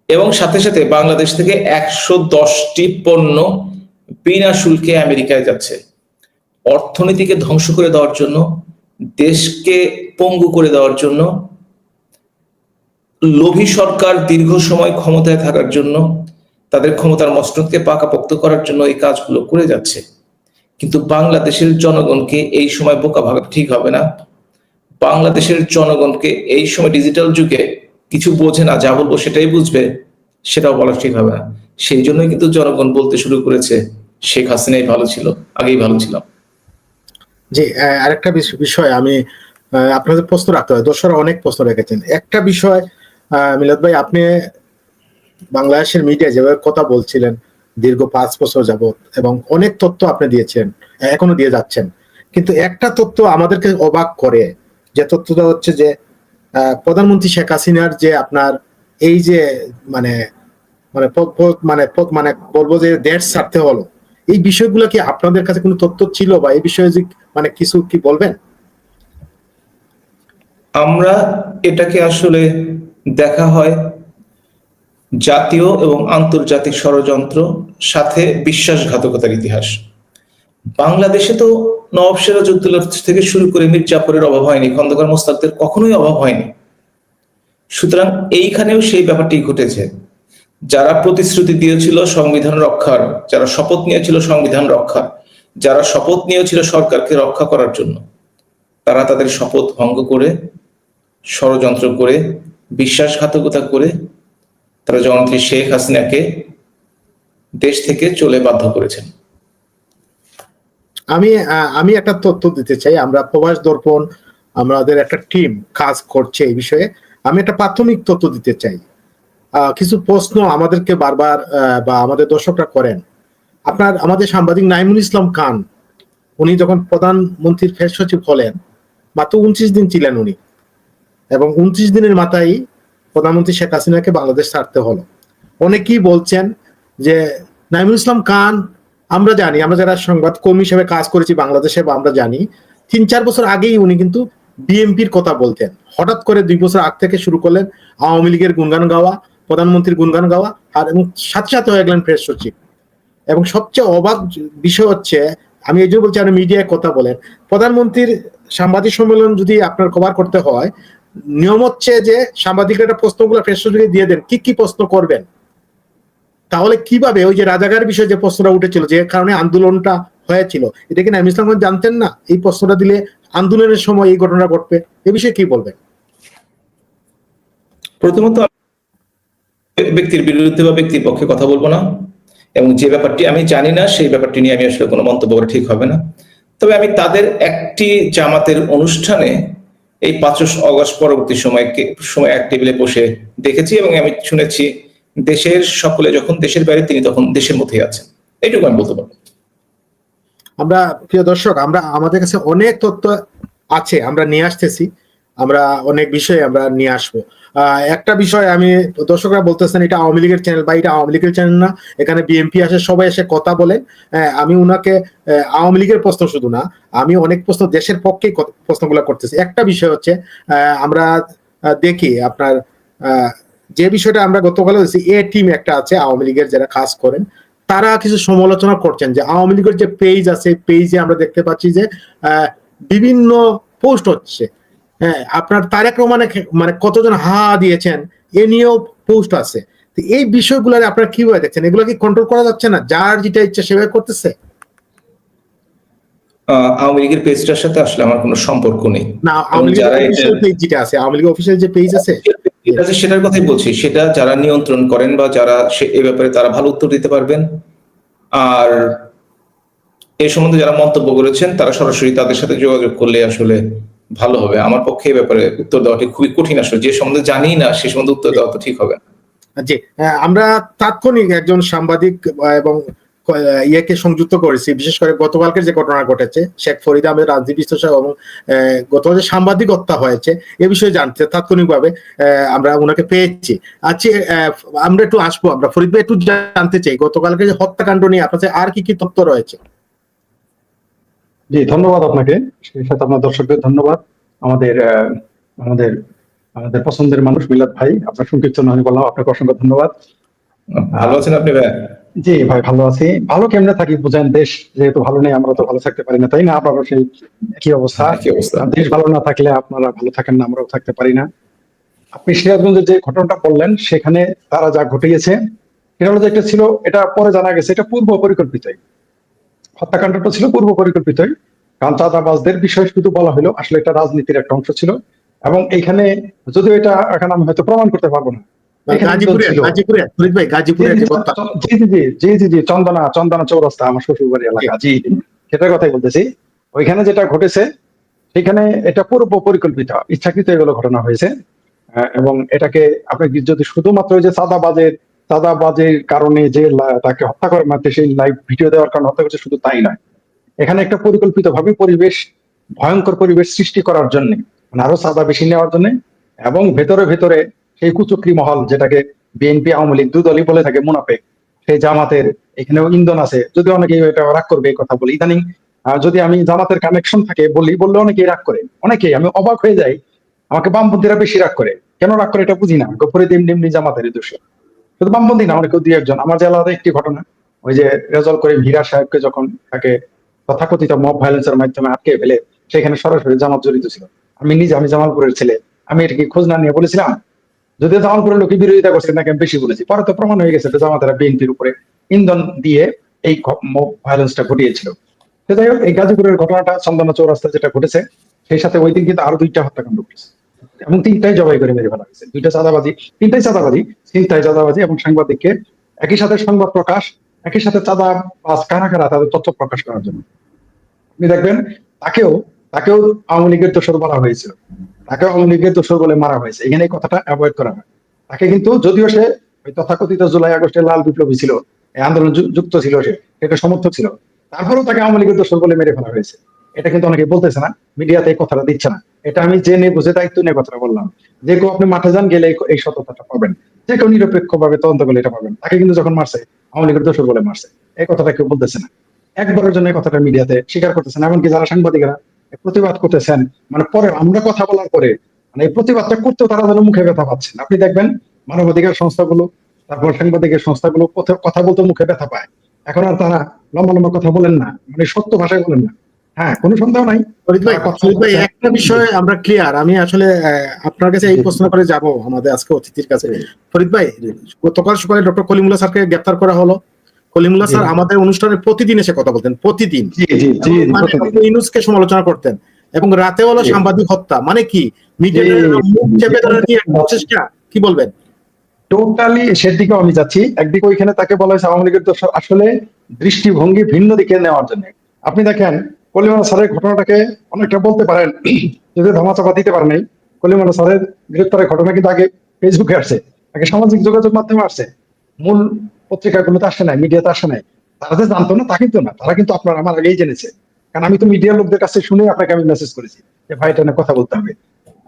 S2: এবং সাথে সাথে বাংলাদেশ থেকে 110টি পণ্য বিনা শুল্কে আমেরিকায় যাচ্ছে। অর্থনীতিকে ধ্বংস করে দেওয়ার জন্য, দেশকে পঙ্গু করে দেওয়ার জন্য, লোভী সরকার দীর্ঘ সময় ক্ষমতায় থাকার জন্য, তাদের ক্ষমতার মসনদকে পাকাপোক্ত করার জন্য এই কাজগুলো করে যাচ্ছে। কিন্তু বাংলাদেশের জনগণকে এই সময় বোকা ভাবা ঠিক হবে না। বাংলাদেশের জনগণকে এই সময় ডিজিটাল যুগে কিছু বোঝে না, যা বলবো সেটাই বুঝবে, সেটাও বলা ঠিক হবে না। সেই জন্যই কিন্তু জনগণ বলতে শুরু করেছে শেখ হাসিনাই ভালো ছিল, আগেই ভালো ছিলাম।
S1: জি, আরেকটা বিষয় আমি আপনাদের প্রশ্ন রাখতে হয়, দর্শকরা অনেক প্রশ্ন রেখেছেন। একটা বিষয় মিলাদ ভাই, আপনি বাংলাদেশের মিডিয়া যেভাবে কথা বলছিলেন দীর্ঘ 5 বছর যাবত, এবং অনেক তথ্য আপনি দিয়েছেন, এখনো দিয়ে যাচ্ছেন, কিন্তু একটা তথ্য আমাদেরকে অবাক করে, যে তথ্যটা হচ্ছে যে প্রধানমন্ত্রী শেখ হাসিনার যে আপনার এই যে মানে মানে মানে মানে বলবো যে দেশ ছাড়তে হলো, এই বিষয়গুলো কি আপনাদের কাছে কোনো তথ্য ছিল, বা এই বিষয়ে মানে কিছু কি বলবেন?
S2: আমরা এটাকে আসলে দেখা হয় জাতীয় এবং আন্তর্জাতিক ষড়যন্ত্র, সাথে বিশ্বাসঘাতকতার ইতিহাস। বাংলাদেশে তো নওয়াব সিরাজউদ্দৌলা থেকে শুরু করে মীর জাফরের অভাব হয়নি, খন্দকার মোস্তাকদের কখনোই অভাব হয়নি। সুতরাং এইখানেও সেই ব্যাপারটি ঘটেছে। যারা প্রতিশ্রুতি দিয়েছিল সংবিধান রক্ষার, যারা শপথ নিয়েছিল সংবিধান রক্ষার, যারা শপথ নিয়েছিল সরকারকে রক্ষা করার জন্য, তারা তাদের শপথ ভঙ্গ করে, ষড়যন্ত্র করে, বিশ্বাসঘাতকতা করে তারা জননেত্রী শেখ হাসিনাকে দেশ থেকে চলে বাধ্য করেছেন।
S1: আমি একটা তথ্য দিতে চাই। আমরা প্রবাস দর্পণ, আমাদের একটা টিম কাজ করছে এই বিষয়ে। আমি একটা প্রাথমিক তথ্য দিতে চাই। কিছু প্রশ্ন আমাদেরকে বারবার বা আমাদের দর্শকরা করেন। আমাদের সাংবাদিক নাইমুল ইসলাম খান, উনি যখন প্রধানমন্ত্রীর প্রেস সচিব হলেন, মাত্র 29 দিন ছিলেন উনি, এবং 29 দিনের মাথায় প্রধানমন্ত্রী শেখ হাসিনাকে বাংলাদেশ ছাড়তে হলো। অনেকেই বলছেন যে নাইমুল ইসলাম খান, আমরা জানি, আমরা যারা সংবাদ কর্মী হিসেবে কাজ করেছি বাংলাদেশে, বা আমরা জানি 3-4 বছর আগেই উনি কিন্তু বিএনপির কথা বলতেন। হঠাৎ করে 2 বছর আগ থেকে শুরু করলেন আওয়ামী লীগের গুণগান গাওয়া, প্রধানমন্ত্রীর গুণগান গাওয়া, আর এবং সাথে সাথে হয়ে গেলেন প্রেস সচিব। এবং সবচেয়ে অবাক বিষয় হচ্ছে, আমি এই জন্য বলছি, আপনি মিডিয়ায় কথা বলেন, প্রধানমন্ত্রীর সাংবাদিক সম্মেলন যদি আপনার কভার করতে হয়, নিয়ম হচ্ছে যে সাংবাদিকরা প্রশ্নগুলো প্রেস সচিবকে দিয়ে দেন, কি কি প্রশ্ন করবেন। তাহলে কিভাবে ওই যে রাজাকার বিষয়ে যে প্রশ্নটা উঠেছিল, যে কারণে আন্দোলনটা হয়েছিল, এটা কি নাইমুল ইসলাম খান জানতেন না? এই প্রশ্নটা দিলে আন্দোলনের সময় এই ঘটনা ঘটবে, এ বিষয়ে কি বলবেন?
S2: প্রথমত ব্যক্তির বিরুদ্ধে বা ব্যক্তির পক্ষে কথা বলবো না, এবং যে ব্যাপারটি আমি জানি না সেই ব্যাপারটি নিয়ে আমি আসলে কোনো মন্তব্য করা ঠিক হবে না। তবে আমি তাদের একটি জামাতের অনুষ্ঠানে এই 5 অগস্ট পরবর্তী সময় এক টেবিলে বসে দেখেছি এবং আমি শুনেছি দেশের সকলে যখন দেশের বাইরে তিনি তখন দেশের মধ্যেই আছেন, এইটুকু আমি বলতে পারবো।
S1: আমরা প্রিয় দর্শক, আমরা আমাদের কাছে অনেক তথ্য আছে, আমরা নিয়ে আসতেছি, আমরা অনেক বিষয় আমরা নিয়ে আসবো। একটা বিষয় আমি, দর্শকরা বলতেছেন এটা আওয়ামী লীগের চ্যানেল, বা এটা আওয়ামী লীগের চ্যানেল না, এখানে বিএনপি আসে, সবাই এসে কথা বলে। আমি উনাকে আওয়ামী লীগের প্রশ্ন শুধু না, আমি অনেক প্রশ্ন দেশের পক্ষে প্রশ্নগুলো করতেছি। একটা বিষয় হচ্ছে আমরা দেখি আপনার যে বিষয়টা আমরা গতকাল এ টিম একটা আছে আওয়ামী লীগের যারা কাজ করেন, তারা কিছু সমালোচনা করছেন যে আওয়ামী লীগের যে পেজ আছে, পেজে আমরা দেখতে পাচ্ছি যে বিভিন্ন পোস্ট হচ্ছে। হ্যাঁ, আপনার তারেক রহমানে মানে কতজন হা দিয়েছেন এ নিয়েও পোস্ট আছে। তো এই বিষয়গুলো আপনারা কিভাবে দেখছেন? এগুলো কি কন্ট্রোল করা যাচ্ছে না? যার যেটা ইচ্ছা সেভাবে করতেছে।
S2: আওয়ামী লীগের পেজটার সাথে আসলে আমার কোনো সম্পর্ক নেই।
S1: না, আওয়ামী লীগের অফিশিয়াল পেজ যেটা আছে, আওয়ামী লীগের অফিশিয়াল যে পেজ আছে
S2: সেটার কথাই বলছি, সেটা যারা নিয়ন্ত্রণ করেন বা যারা এই ব্যাপারে তারা ভালো উত্তর দিতে পারবেন। আর এই সম্বন্ধে যারা মন্তব্য করেছেন তারা সরাসরি তাদের সাথে যোগাযোগ করলে আসলে ভালো হবে। আমার পক্ষে এই ব্যাপারে উত্তর দেওয়াটি খুবই কঠিন, আসলে যে সম্বন্ধে জানি না সে সম্বন্ধে উত্তর দেওয়া তো ঠিক হবে না।
S1: জি, আমরা তাৎক্ষণিক একজন সাংবাদিক এবং ইয়েকে সংযুক্ত করেছি, বিশেষ করে গতকালকে যে ঘটনা ঘটেছে শেখ ফরিদ আহমেদ রাজনীতি বিশ্লেষক এবং গতকাল যে সাংবাদিক হত্যা হয়েছে এ বিষয়ে জানতে তাৎক্ষণিকভাবে আমরা ওনাকে পেয়েছি। আচ্ছা, আমরা একটু আসবো, আমরা ফরিদ ভাই একটু জানতে চাই গতকালকে যে হত্যাকাণ্ড নিয়ে আপনার আর কি কি তথ্য রয়েছে?
S4: জি, ধন্যবাদ আপনাকে, সেই সাথে আপনার দর্শকদের ধন্যবাদ। আমাদের আমাদের আমাদের পছন্দের মানুষ মিলাদ ভাই, আপনার সংক্ষিপ্ত আমি বললাম, আপনাকে অসংখ্য ধন্যবাদ।
S2: ভালো আছেন আপনি ভাই?
S4: জি ভাই, ভালো আছি। ভালো কেমনে থাকি বুঝেন, দেশ যেহেতু ভালো নেই আমরা তো ভালো থাকতে পারি না, তাই না? আপনারও সেই একই অবস্থা। দেশ ভালো না থাকলে আপনারা ভালো থাকেন না, আমরাও থাকতে পারি না। আপনি সিরাজগঞ্জের যে ঘটনাটা বললেন, সেখানে তারা যা ঘটিয়েছে সেটা হলো যে একটা ছিল, এটা পরে জানা গেছে এটা পূর্ব পরিকল্পিতই, হত্যাকাণ্ডটা ছিল পূর্ব পরিকল্পিতই। কারণ চাঁদাবাজদের বিষয় শুধু বলা হলো, আসলে এটা রাজনীতির একটা অংশ ছিল। এবং এইখানে যদিও এটা এখন আমি হয়তো প্রমাণ করতে পারবো না, চন্দনা চৌরাস্তা আমার শ্বশুর বাড়ি এলাকা, জি সেটার কথাই বলতেছি। ওইখানে যেটা ঘটেছে সেখানে এটা পূর্ব পরিকল্পিত, ইচ্ছাকৃত এগুলো ঘটনা হয়েছে। এবং এটাকে আপনি যদি শুধুমাত্র ওই যে চাঁদাবাজের কারণে যে তাকে হত্যা করে মারতে সেই লাইভ ভিডিও দেওয়ার কারণে হত্যা করছে শুধু তাই নয়, এখানে একটা পরিকল্পিত ভাবে ভয়ঙ্কর পরিবেশ সৃষ্টি করার জন্য, মানে আরো চাঁদা বেশি নেওয়ার জন্য, এবং ভেতরে ভেতরে সেই কুচক্রি মহল, যেটাকে বিএনপি আওয়ামী লীগ দুদলই বলে থাকে মুনাফেক, সেই জামাতের এখানেও ইন্ধন আছে। যদি অনেকেই এটা রাগ করবে এই কথা বলি, ইদানিং যদি আমি জামাতের কানেকশন থাকে বললে অনেকেই রাগ করে, অনেকেই, আমি অবাক হয়ে যাই, আমাকে বামপন্থীরা বেশি রাগ করে। কেন রাগ করে এটা বুঝি না, গোপরে এমনি জামাতের দোষে, শুধু বামপন্থী না, অনেকেও দুই একজন। আমার জেলাতে একটি ঘটনা, ওই যে রেজল করিম হীরা সাহেবকে যখন তাকে তথাকথিত মব ভায়োলেন্সের মাধ্যমে আটকে ফেলে, সেখানে সরাসরি জামাত জড়িত ছিল। আমি জামালপুরের ছেলে, আমি এটাকে খোঁজ না নিয়ে বলেছিলাম, যদিও জামালপুরের লোকে বিরোধিতা করছে নাকি আমি বেশি বলেছি, পরে তো প্রমাণ হয়ে গেছে জামাতেরা বিএনপির উপরে ইন্ধন দিয়ে এই মব ভায়োলেন্সটা ঘটিয়েছিল। যাই হোক, এই গাজীপুরের ঘটনাটা, চন্দনা চৌরাস্তা যেটা ঘটেছে, সেই সাথে ওই দিন কিন্তু আরো 2টা হত্যাকাণ্ড ঘটেছে এবং 3টাই জবাই করে মেরে ফেলা হয়েছে। 2টা চাঁদাবাজি, 3টাই চাঁদাবাজি, 3টাই চাঁদাবাজি, এবং সাংবাদিককে একই সাথে সংবাদ প্রকাশ, একই সাথে চাঁদাবাজ কারা কারা তাদের তথ্য প্রকাশ করার জন্য। আপনি দেখবেন তাকেও আওয়ামী লীগের দোষর বলা হয়েছিল, তাকে আওয়ামী লীগের দোষর বলে মারা হয়েছে। এখানে এই কথাটা অ্যাভয়েড করা হয়। তাকে কিন্তু, যদিও সে ওই তথাকথিত জুলাই আগস্টের লাল বিপ্লবী ছিল, এই আন্দোলন যুক্ত ছিল, সেটা সমর্থক ছিল, তারপরেও তাকে আওয়ামী লীগের দোষর বলে মেরে ফেলা হয়েছে। এটা কিন্তু অনেকে বলতেছে না, মিডিয়াতে এই কথাটা দিচ্ছে না। এটা আমি জেনে বুঝে দায়িত্ব নিয়ে কথাটা বললাম। যে কেউ আপনি মাঠে যান, গেলে এই সততাটা পাবেন, যে কেউ নিরপেক্ষ ভাবে তদন্ত করলে এটা পাবেন। তাকে কিন্তু যখন মারছে, আওয়ামী লীগের দোষর বলে মারছে, এই কথাটা কেউ বলতেছে না। একবারের জন্য এই কথাটা মিডিয়াতে স্বীকার করতেছেন, এমনকি যারা সাংবাদিকরা প্রতিবাদ করতেছেন, মানে পরে আমরা কথা বলার পরে মানে এই প্রতিবাদটা করতেও তারা যেন মুখে ব্যথা পাচ্ছেন। আপনি দেখবেন মানবাধিকার সংস্থাগুলো, তারপর সাংবাদিকের সংস্থাগুলো কথা বলতে মুখে ব্যথা পায়। এখন আর তারা লম্বা লম্বা কথা বলেন না, মানে সত্য ভাষায় বলেন না। হ্যাঁ, কোনো সন্দেহ নাই।
S1: ফরিদ ভাই, একটা বিষয় আমরা ক্লিয়ার, আমি আসলে আপনার কাছে এই প্রশ্ন করে যাব আমাদের আজকে অতিথির কাছে। ফরিদ ভাই, গতকাল সকালে ডক্টর কলিমুল্লাহ স্যারকে গ্রেফতার করা হলো। কলিমুল্লাহ স্যার আমাদের অনুষ্ঠানে প্রতিদিন এসে কথা বলতেন, প্রতিদিন ইউনূসকে সমালোচনা করতেন, এবং রাতে হলো সাংবাদিক হত্যা। মানে কি, মিডিয়ার মুখ চেপে ধরার কি একটা চেষ্টা, কি বলবেন?
S4: টোটালি সেদিকেও আমি যাচ্ছি। একদিকে ওইখানে তাকে বলা হয়েছে আওয়ামী লীগের দোষ, আসলে দৃষ্টিভঙ্গি ভিন্ন দিকে নেওয়ার জন্য। আপনি দেখেন কলিমুল্লাহ স্যারের ঘটনাটাকে অনেকটা বলতে পারেন যদি ধামাচাপা দিতে পারেন নাই। কলিমুল্লাহ স্যারের গ্রেপ্তারের ঘটনা কিন্তু আগে ফেসবুকে আসছে, আগে সামাজিক যোগাযোগ মাধ্যমে আসছে, মূল পত্রিকাগুলোতে আসে নাই, মিডিয়াতে আসে নাই। তারা যে জানতো না তা কিন্তু না, তারা কিন্তু আপনার আমার আগেই জেনেছে, কারণ আমি তো মিডিয়ার লোকদের কাছে শুনে আপনাকে আমি মেসেজ করেছি যে ভাই এটা নিয়ে কথা বলতে হবে।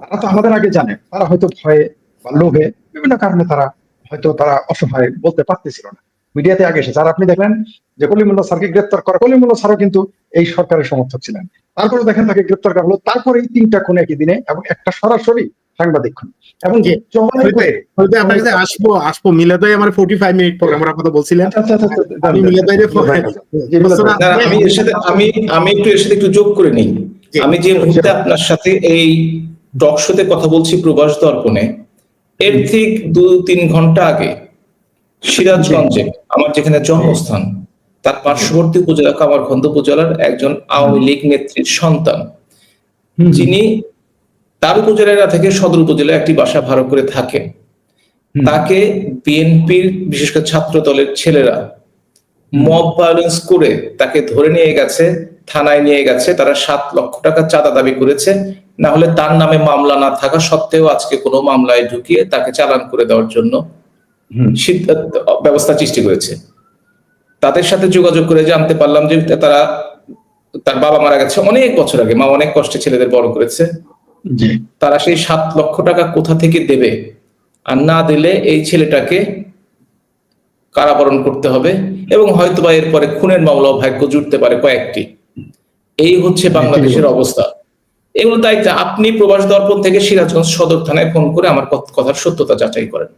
S4: তারা তো আমাদের আগে জানে, তারা হয়তো ভয়ে বা লোভে বিভিন্ন কারণে তারা অসহায় বলতে পারতেছিল না, মিডিয়াতে আগে এসেছে। আর আপনি দেখলেন যে কলিমুল্লাহ স্যারকে গ্রেপ্তার করা, কলিমুল্লাহ স্যারও কিন্তু এই সরকারের সমর্থক ছিলেন, তারপরে দেখেন তাকে গ্রেপ্তার করা হলো, তারপরে এই 3টা খুন একই দিনে, এবং একটা সরাসরি সাংবাদিক খুন। এবং
S1: আপনার কাছে আসবো মিলাদ ভাই আমার 45 মিনিট প্রোগ্রামের কথা বলছিলেন। আমি মিলাদ ভাইয়ের
S2: আমি একটু এর সাথে একটু যোগ করে নিই। আমি যে মুহূর্তে আপনার সাথে এই টক শোতে কথা বলছি প্রবাস দর্পণে, এর ঠিক 2-3 ঘন্টা আগে সিরাজগঞ্জে আমার যেখানে জন্মস্থান তার পার্শ্ববর্তী উপজেলা কামারখন্দ উপজেলার একজন আওয়ামী লীগ নেত্রীর সন্তান, যিনি তার উপজেলা থেকে সদর উপজেলায় একটি বাসা ভাড়া করে থাকেন, তাকে বিএনপির বিশেষ করে ছাত্র দলের ছেলেরা মব ভায়োলেন্স করে তাকে ধরে নিয়ে গেছে, থানায় নিয়ে গেছে। তারা 7 লক্ষ টাকা চাঁদা দাবি করেছে, না হলে তার নামে মামলা না থাকা সত্ত্বেও আজকে কোনো মামলায় ঢুকিয়ে তাকে চালান করে দেওয়ার জন্য ব্যবস্থা সৃষ্টি করেছে। তাদের সাথে যোগাযোগ করে জানতে পারলাম যে তার বাবা মারা গেছে অনেক বছর আগে, মা অনেক কষ্টে ছেলেদের বড় করেছে। তারা সেই 7 লক্ষ টাকা কোথা থেকে দেবে, আর না দিলে এই ছেলেটাকে কারাবরণ করতে হবে এবং হয়তোবা এরপরে খুনের মামলাও ভাগ্য জুটতে পারে কয়েকটি। এই হচ্ছে বাংলাদেশের অবস্থা। এগুলো দায়িত্ব আপনি প্রবাস দর্পণ থেকে সিরাজগঞ্জ সদর থানায় ফোন করে আমার কথার সত্যতা যাচাই করেন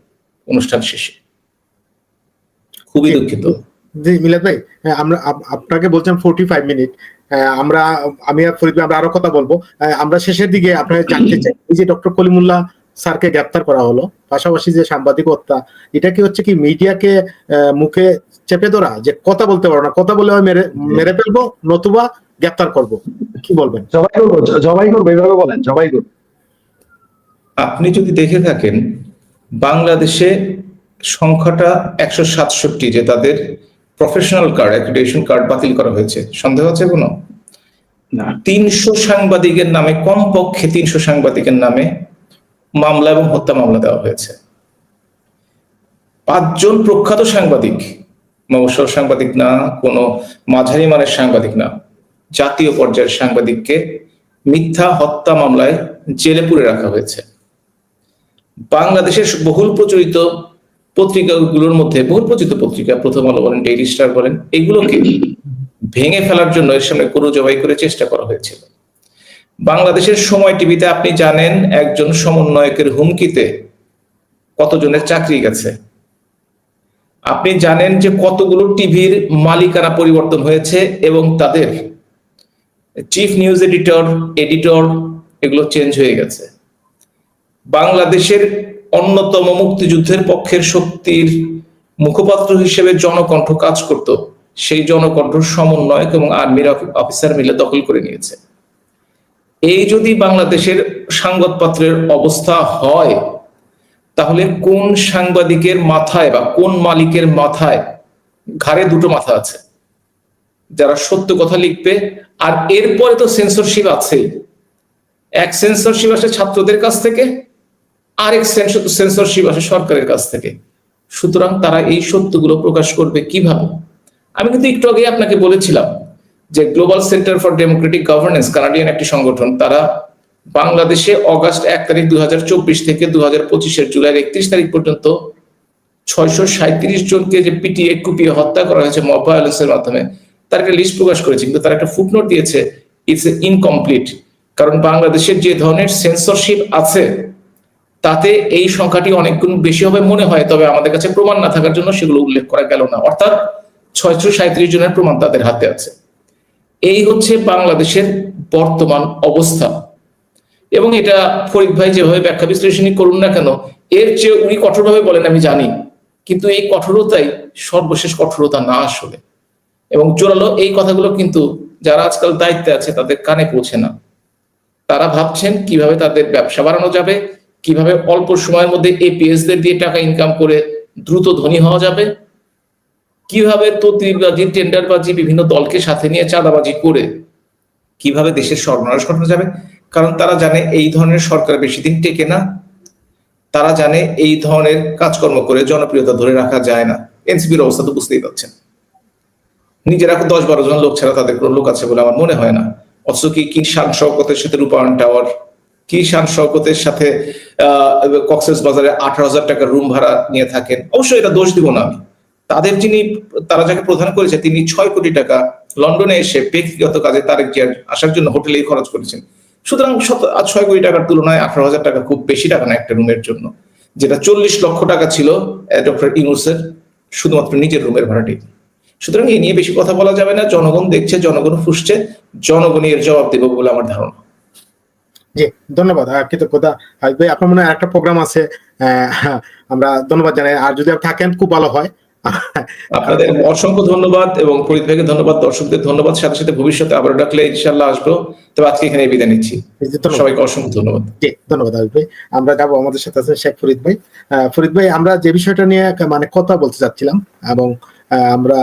S2: অনুষ্ঠান শেষে। খুবই দুঃখিত।
S1: জি মিলাদ ভাই, আমরা আপনাকে বলছেন 45 মিনিট, আমি আর ফরিদ ভাই আমরা আরো কথা বলবো। আমরা শেষের দিকে আপনারা জানতে চাই, এই যে ডক্টর কলিমুল্লাহ স্যারকে গ্রেপ্তার করা হলো, পাশাপাশি যে সাংবাদিকতা, এটা কি হচ্ছে কি মিডিয়াকে মুখে চেপে ধরা, যে কথা বলতে পারো না, কথা বলে মেরে ফেলবো নতুবা গ্রেপ্তার করবো, কি বলবেন?
S4: জবাই করবো এইভাবে বলেন, জবাই করবো।
S2: আপনি যদি দেখে থাকেন বাংলাদেশে সংখ্যাটা 167, যে তাদের প্রফেশনাল কার্ড, অ্যাক্রিডিটেশন কার্ড বাতিল করা হয়েছে, সন্দেহ আছে কোনো? 300 সাংবাদিকের নামে, কমপক্ষে 300 সাংবাদিকের নামে মামলা এবং হত্যা মামলা দেওয়া হয়েছে। 5 জন প্রখ্যাত সাংবাদিক, মফস্বল সাংবাদিক না, কোনো মাঝারি মানের সাংবাদিক না, জাতীয় পর্যায়ের সাংবাদিককে মিথ্যা হত্যা মামলায় জেলে পুরে রাখা হয়েছে। বাংলাদেশের বহুল প্রচলিত পত্রিকাগুলোর মধ্যে, বহুল প্রচলিত পত্রিকা প্রথম আলো বলেন, ডেইলি স্টার বলেন, এগুলোকে ভেঙে ফেলার জন্য এর সামনে গরু জবাই করে চেষ্টা করা হয়েছিল। বাংলাদেশের সময় টিভিতে আপনি জানেন একজন সমন্বয়কের হুমকিতে কতজনের চাকরি গেছে। আপনি জানেন যে কতগুলো টিভির মালিকানা পরিবর্তন হয়েছে এবং তাদের চিফ নিউজ এডিটর এগুলো চেঞ্জ হয়ে গেছে। বাংলাদেশের অন্যতম মুক্তিযুদ্ধের পক্ষের শক্তির মুখপাত্র হিসেবে জনকণ্ঠ কাজ করত, সেই জনকণ্ঠ সমন্বয়ক এবং আর্মির অফিসার মিলে দখল করে নিয়েছে। এই যদি বাংলাদেশের সংবাদপত্রের অবস্থা হয়, তাহলে কোন সাংবাদিকের মাথায় বা কোন মালিকের মাথায়, ঘাড়ে 2টো মাথা আছে, যারা সত্য কথা লিখবে। আর এরপরে তো সেন্সরশিপ আছেই। এক সেন্সরশিপ আসে ছাত্রদের কাছ থেকে, আরেক সেন্সরশিপ আসে সরকারের কাছ থেকে। সুতরাং তারা এই সত্যগুলো প্রকাশ করবে কিভাবে? আমি কিন্তু একটু আগে আপনাকে বলেছিলাম যে global centre for democratic governance, Canadian একটি সংগঠন, তারা বাংলাদেশে অগাস্ট 1 তারিখ 2024 থেকে 2025 জুলাই 31 তারিখ পর্যন্ত 637 জনকে যে পিটিয়ে কুপিয়ে হত্যা করা হয়েছে মব ভায়োলেন্সের মাধ্যমে, তার একটা লিস্ট প্রকাশ করেছে, কিন্তু তার একটা ফুটনোট দিয়েছে ইটস ইনকমপ্লিট। কারণ বাংলাদেশের যে ধরনের সেন্সরশিপ আছে তাতে এই সংখ্যাটি অনেক গুণ বেশি হবে মনে হয়, তবে আমাদের কাছে প্রমাণ না থাকার জন্য সেগুলো উল্লেখ করা গেল না। অর্থাৎ 637 জনের প্রমাণ তাদের হাতে আছে। এই হচ্ছে বাংলাদেশের বর্তমান অবস্থা। এবং এটা ফরিদ ভাই যেভাবে ব্যাখ্যা বিশ্লেষণী করুন না কেন, এর চেয়ে উনি কঠোরভাবে বলেন আমি জানি, কিন্তু এই কঠোরতাই সর্বশেষ কঠোরতা না আসলে। এবং জোরালো এই কথাগুলো কিন্তু যারা আজকাল দায়িত্বে আছে তাদের কানে পৌঁছে না। তারা ভাবছেন কিভাবে তাদের ব্যবসা বাড়ানো যাবে, কিভাবে অল্প সময়ের মধ্যে এপিএসদের দিয়ে টাকা ইনকাম করে দ্রুত ধনী হওয়া যাবে, কিভাবে তদবিরবাজি, টেন্ডারবাজি, বিভিন্ন দলকে সাথে নিয়ে চাঁদাবাজি করে কিভাবে দেশের সর্বনাশ ঘটানো যাবে। কারণ তারা জানে এই ধরনের সরকার বেশি দিন টেকে না, তারা জানে এই ধরনের কাজকর্ম করে জনপ্রিয়তা ধরে রাখা যায় না। এনসিপির অবস্থা তো বুঝতেই পারছেন, নিজেরা 10-12 জন লোক ছাড়া তাদের কোনো লোক আছে বলে আমার মনে হয় না। অথচ কি শান শওকতের সাথে রূপায়ণ টাওয়ার, কি শান শওকতের সাথে কক্সেস বাজারে 18,000 টাকার রুম ভাড়া নিয়ে থাকেন। অবশ্যই এটা দোষ দিব না আমি, তারা যাকে প্রধান করেছে তিনি 6 কোটি টাকা লন্ডনে এসে ব্যক্তিগত কাজে তারেক জিয়ার আসার জন্য হোটেলেই খরচ করেছেন। সুতরাং 6 কোটি টাকার তুলনায় 18,000 টাকা খুব বেশি টাকা না একটা রুমের জন্য, যেটা 40 লক্ষ টাকা ছিল ডক্টর ইউনূসের শুধুমাত্র নিজের রুমের ভাড়াটি। সুতরাং এই নিয়ে বেশি কথা বলা যাবে না। জনগণ দেখছে, জনগণ ফুসছে, জনগণই এর জবাব দেবে বলে আমার ধারণা।
S1: জি, ধন্যবাদ। কৃতজ্ঞতা হাবিব ভাই। আপনার মনে হয় একটা প্রোগ্রাম আছে, আমরা ধন্যবাদ জানাই। আর যদি আপনি থাকেন খুব ভালো হয়।
S2: আপনাদের অসংখ্য ধন্যবাদ এবং ফরিদ ভাইকে ধন্যবাদ, দর্শকদের ধন্যবাদ। সাথে সাথে ভবিষ্যতে আবার ডাকলে ইনশাআল্লাহ আসবো। তবে আজকে এখানে বিদায় নিচ্ছি। সবাইকে অসংখ্য ধন্যবাদ।
S1: জি, ধন্যবাদ হাবিব ভাই। আমরা যাবো, আমাদের সাথে আছেন শেখ ফরিদ ভাই। ফরিদ ভাই, আমরা যে বিষয়টা নিয়ে মানে কথা বলতে চাচ্ছিলাম, এবং আমরা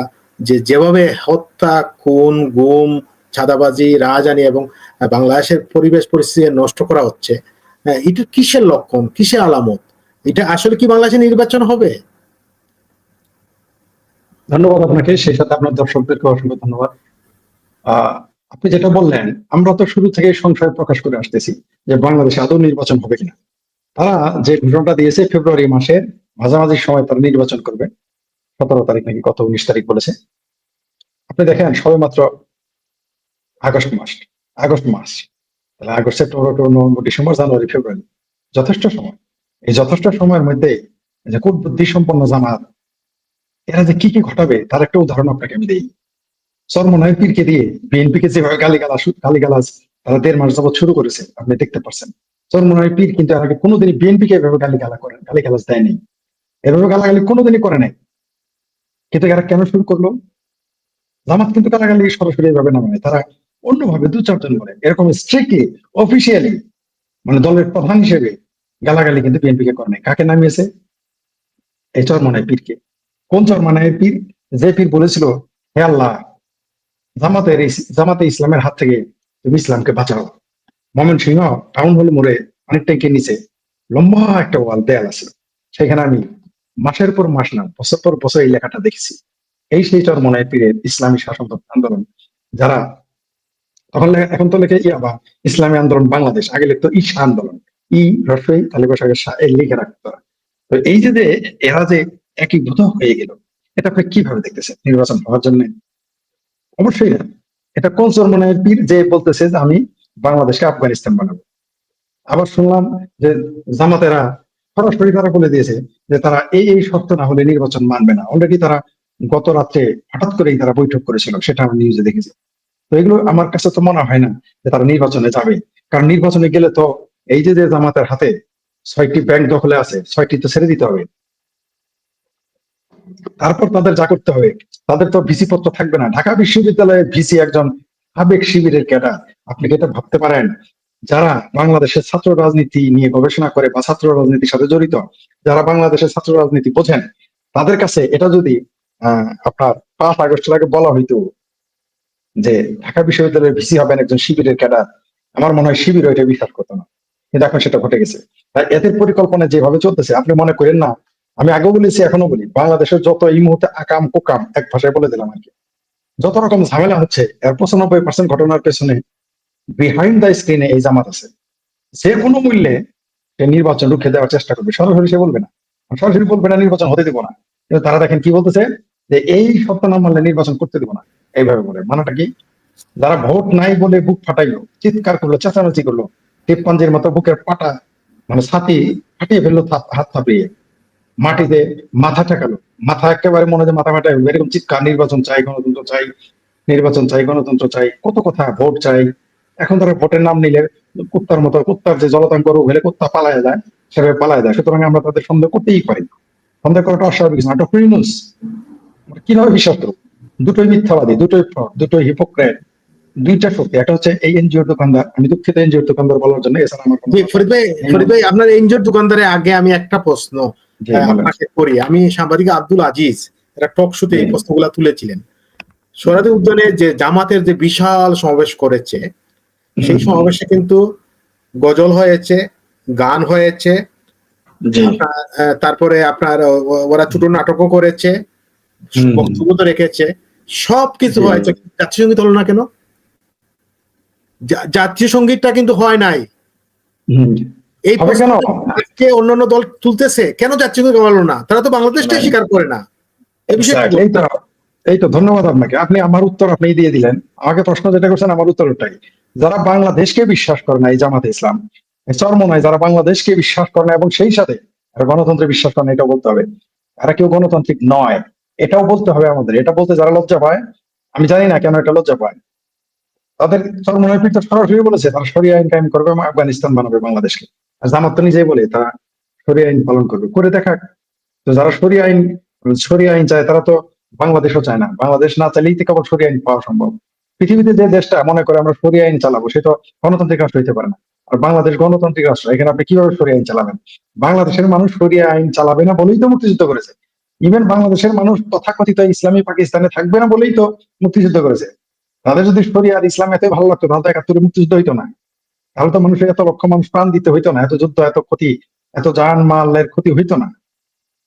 S1: যেভাবে হত্যা, খুন, গুম, চাঁদাবাজি, রাজধানী এবং বাংলাদেশের পরিবেশ পরিস্থিতি নষ্ট করা হচ্ছে, এটা কিসের লক্ষণ, কিসের আলামত? এটা আসলে কি বাংলাদেশে নির্বাচন হবে?
S4: ধন্যবাদ আপনাকে, সেই সাথে আপনার দর্শকদেরকে অসংখ্য ধন্যবাদ। আপনি যেটা বললেন, আমরা তো শুরু থেকে সংশয় প্রকাশ করে আসতেছি যে বাংলাদেশে আদৌ নির্বাচন হবে কিনা। তারা যে ঘোষণাটা দিয়েছে ফেব্রুয়ারি মাসের মাঝামাঝি সময় তারা নির্বাচন করবে, 17 তারিখ নাকি গত 19 তারিখ বলেছে। আপনি দেখেন সবে মাত্র আগস্ট মাস, তাহলে August, September, October, November, December, January, February, যথেষ্ট সময়। এই যথেষ্ট সময়ের মধ্যে যে খুব বুদ্ধি সম্পন্ন জামাত এরা যে কি কি ঘটাবে তার একটা উদাহরণ আপনাকে আমি দিই। চরমনাই পীরকে দিয়ে বিএনপিকে যেভাবে গালিগালাজ তারা 1.5 মাস যাবত শুরু করেছে, আপনি দেখতে পাচ্ছেন। চরমনাই পীর কিন্তু এর আগে কোনোদিনই বিএনপিকে এভাবে গালিগালাজ দেয়নি, এভাবে গালাগালি কোনোদিনই করে নাই। কিন্তু এরা কেন শুরু করলো? জামাত কিন্তু গালাগালি সরাসরি এভাবে নামে, তারা অন্যভাবে 2-4 জন করে এরকম স্ট্রিক্টলি অফিসিয়ালি, মানে দলের প্রধান হিসেবে গালাগালি কিন্তু বিএনপিকে করে নাই। কাকে নামিয়েছে? এই চরমনাই পীরকে। কোন চরমনাই পীর? যে পীর বলেছিল, হে আল্লাহ, জামাতে ইসলামের হাত থেকে তুমি ইসলামকে বাঁচাও। ময়মনসিংহ টাউন হল মোড়ে অনেক ট্যাঙ্কের নিচে লম্বা একটা দেয়াল আছে, সেখানে আমি মাসের পর মাস না বছর পর বছর এই লেখাটা দেখেছি। এই সেই চরমনাই পীরের ইসলামী শাসন আন্দোলন, যারা তখন এখন তো লেখে ইয়াবা ইসলামী আন্দোলন বাংলাদেশ, আগে লিখতো ঈশা আন্দোলন, রসই তালিবাসাগের লিখে রাখতো। তো এই যে এরা যে একীভূত হয়ে গেল, এটা আপনি কিভাবে দেখতেছেন নির্বাচন হওয়ার জন্য? অবশ্যই না। এটা কোন চরমনাই পীর যে বলতেছে যে আমি বাংলাদেশকে আফগানিস্তান বানাবো? আবার শুনলাম যে জামাতেরা সরাসরি তারা বলে দিয়েছে যে তারা এই শর্ত না হলে নির্বাচন মানবে না। অলরেডি তারা গত রাত্রে হঠাৎ করেই তারা বৈঠক করেছিল, সেটা আমি নিউজে দেখেছি। তো এগুলো আমার কাছে তো মনে হয় না যে তারা নির্বাচনে যাবে, কারণ নির্বাচনে গেলে তো এই যে জামাতের হাতে 6টি ব্যাংক দখলে আছে, 6টি তো ছেড়ে দিতে হবে। তারপর তাদের যা করতে হবে, তাদের তো ভিসি পত্র থাকবে না। ঢাকা বিশ্ববিদ্যালয়ের ভিসি একজন সাবেক শিবিরের ক্যাডার। আপনি কি এটা ভাবতে পারেন? যারা বাংলাদেশের ছাত্র রাজনীতি নিয়ে গবেষণা করে বা ছাত্র রাজনীতির সাথে জড়িত, যারা বাংলাদেশের ছাত্র রাজনীতি বোঝেন, তাদের কাছে এটা যদি আপনার 5 আগস্টের আগে বলা হইতো যে ঢাকা বিশ্ববিদ্যালয়ের ভিসি হবেন একজন শিবিরের ক্যাডার, আমার মনে হয় শিবির এটা বিশ্বাস করতো না। কিন্তু এখন সেটা ঘটে গেছে। তাই এদের পরিকল্পনা যেভাবে চলতেছে, আপনি মনে করেন না, আমি আগেও বলেছি এখনো বলি, বাংলাদেশের যত এই মুহূর্তে আকাম কুকাম, এক ভাষায় বলে দিলাম আর কি, যত রকম ঝামেলা হচ্ছে এর 95% ঘটনার পেছনে বিহাইন্ড দ্য স্ক্রিনে এই জামাত আছে। যে কোনো মূল্যে সে নির্বাচন রুখে দেওয়ার চেষ্টা করবে, সরাসরি সে বলবে না, নির্বাচন হতে দিব না। কিন্তু তারা দেখেন কি বলতেছে, যে এই শর্ত না মানলে নির্বাচন করতে দিব না, এইভাবে বলে। মানেটা কি? যারা ভোট নাই বলে বুক ফাটাইলো, চিৎকার করলো, চেঁচামেচি করলো, টিপ্পাঞ্জির মতো বুকের পাটা মানে ছাতি ফাটিয়ে ফেললো, হাত থাপিয়ে মাটিতে মাথা ঠেকালো, মাথা একেবারে মনে হয় মাথা ফাটাই এরকম চিৎকার, নির্বাচন চাই, গণতন্ত্র চাই, নির্বাচন চাই, গণতন্ত্র চাই, কত কথা, ভোট চাই। এখন তারা ভোটের নাম নিলে কুত্তার মতো, কুত্তার যে জলতাঙ্ক রোগ হলে কুত্তা পালায় যায়, সেভাবে পালায় যায়। সুতরাং আমরা তাদের সন্দেহ করতেই পারি। সন্দেহ করাটা অস্বাভাবিক না। ডক্টর ইউনূস কিভাবে বিশ্বাস করব? দুটোই মিথ্যাবাদী, দুটোই ফ্রড, দুটোই হিপোক্রেট, দুইটা শক্তি, একটা হচ্ছে এই এনজিওর দোকানদার, আমি দুঃখিত এনজিওর দোকানদার বলার জন্য, এছাড়া আমার কোনো
S1: জি ফরিদ ভাই আপনার এনজিওর দোকানদারের আগে আমি একটা প্রশ্ন
S4: জি, বলেন।
S1: আপনাকে করি। আমি সাংবাদিক আব্দুল আজিজ একটা টক শোতে এই
S4: জি।
S1: প্রশ্নগুলো তুলেছিলেন। সোহরাওয়ার্দী উদ্যানে যে জামাতের যে বিশাল সমাবেশ করেছে, সেই সমাবেশে কিন্তু গজল হয়েছে, গান হয়েছে,
S4: জি।
S1: তারপরে আপনার ওরা ছোট নাটকও করেছে, বক্তব্য তো রেখেছে, সবকিছু
S4: জি।
S1: হয়েছে। জাতীয় সঙ্গীত হলো না কেন? জাতীয় সঙ্গীতটা কিন্তু হয় নাই। এই
S4: হবে কেন?
S1: আজকে অন্যান্য দল তুলতেছে, কেন জাতীয় সঙ্গীত হলো না? তারা তো বাংলাদেশটাই স্বীকার করে না। এই বিষয়ে
S4: Exactly. এই তো ধন্যবাদ আপনাকে, আপনি আমার উত্তর আপনি দিয়ে দিলেন। আমাকে প্রশ্ন যেটা করছেন আমার উত্তর ওটাই। যারা বাংলাদেশকে বিশ্বাস করে না, এই জামাতে ইসলাম, এই চরমনায় যারা বাংলাদেশকে বিশ্বাস করে না এবং সেই সাথে গণতন্ত্রে বিশ্বাস করে না, এটাও বলতে হবে। এরা কেউ গণতান্ত্রিক নয়, এটাও বলতে হবে আমাদের। এটা বলতে যারা লজ্জা পায়, আমি জানি না কেন এটা লজ্জা পায়। তাদের চরমনায় পিতা সরাসরি বলেছে তারা শরিয়া আইন কায়েম করবে এবং আফগানিস্তান বানাবে বাংলাদেশকে। আর জামাত তো নিজেই বলে তারা শরিয়া আইন পালন করবে, করে দেখাক। তো যারা শরিয়া আইন চায় তারা তো বাংলাদেশও চায় না। বাংলাদেশ না চাইলেই তো কেবল শরিয়া আইন পাওয়া সম্ভব। পৃথিবীতে যে দেশটা মনে করে আমরা শরিয়া আইন চালাবো, সে তো গণতান্ত্রিক রাষ্ট্র হইতে পারে না। আর বাংলাদেশ গণতান্ত্রিক রাষ্ট্র, এখানে আপনি কিভাবে শরিয়া আইন চালাবেন? বাংলাদেশের মানুষ শরিয়া আইন চালাবে না বলেই তো মুক্তিযুদ্ধ করেছে। ইভেন বাংলাদেশের মানুষ তথাকথিত ইসলামী পাকিস্তানে থাকবে না বলেই তো মুক্তিযুদ্ধ করেছে। তাদের যদি শরিয়া আর ইসলাম এত ভালো লাগতো তাহলে তো 71 মুক্তিযুদ্ধ হইতো না। তাহলে তো মানুষের এত লক্ষ মানুষ প্রাণ দিতে হইতো না, এত যুদ্ধ, এত ক্ষতি, এত জান মালের ক্ষতি হইতো না।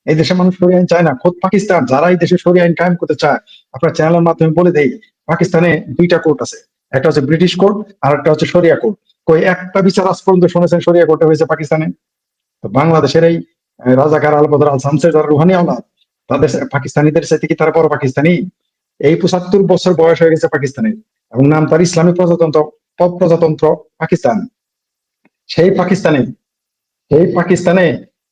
S4: এই দেশের মানুষ শরিয়া আইন চায় না। খোদ পাকিস্তান যারা এই দেশে শরিয়া আইন কায়েম করতে চায়, আপনার চ্যানেলের মাধ্যমে বলে দেই, পাকিস্তানে দুইটা কোর্ট আছে, একটা হচ্ছে ব্রিটিশ কোর্ট আর একটা হচ্ছে শরিয়া কোর্ট। কই একটা বিচার আজ পর্যন্ত শুনেছেন শরিয়া কোর্টে হয়েছে পাকিস্তানে? তো বাংলাদেশের এই রাজাকার আল বদর আল শামসের যারা রুহানি আওলাদ, তাদের পাকিস্তানিদের সাথে কি তারা বড় পাকিস্তানি? এই 75 বছর বয়স হয়ে গেছে পাকিস্তানের, এবং নাম তার ইসলামী প্রজাতন্ত্র পাকিস্তান। সেই পাকিস্তানে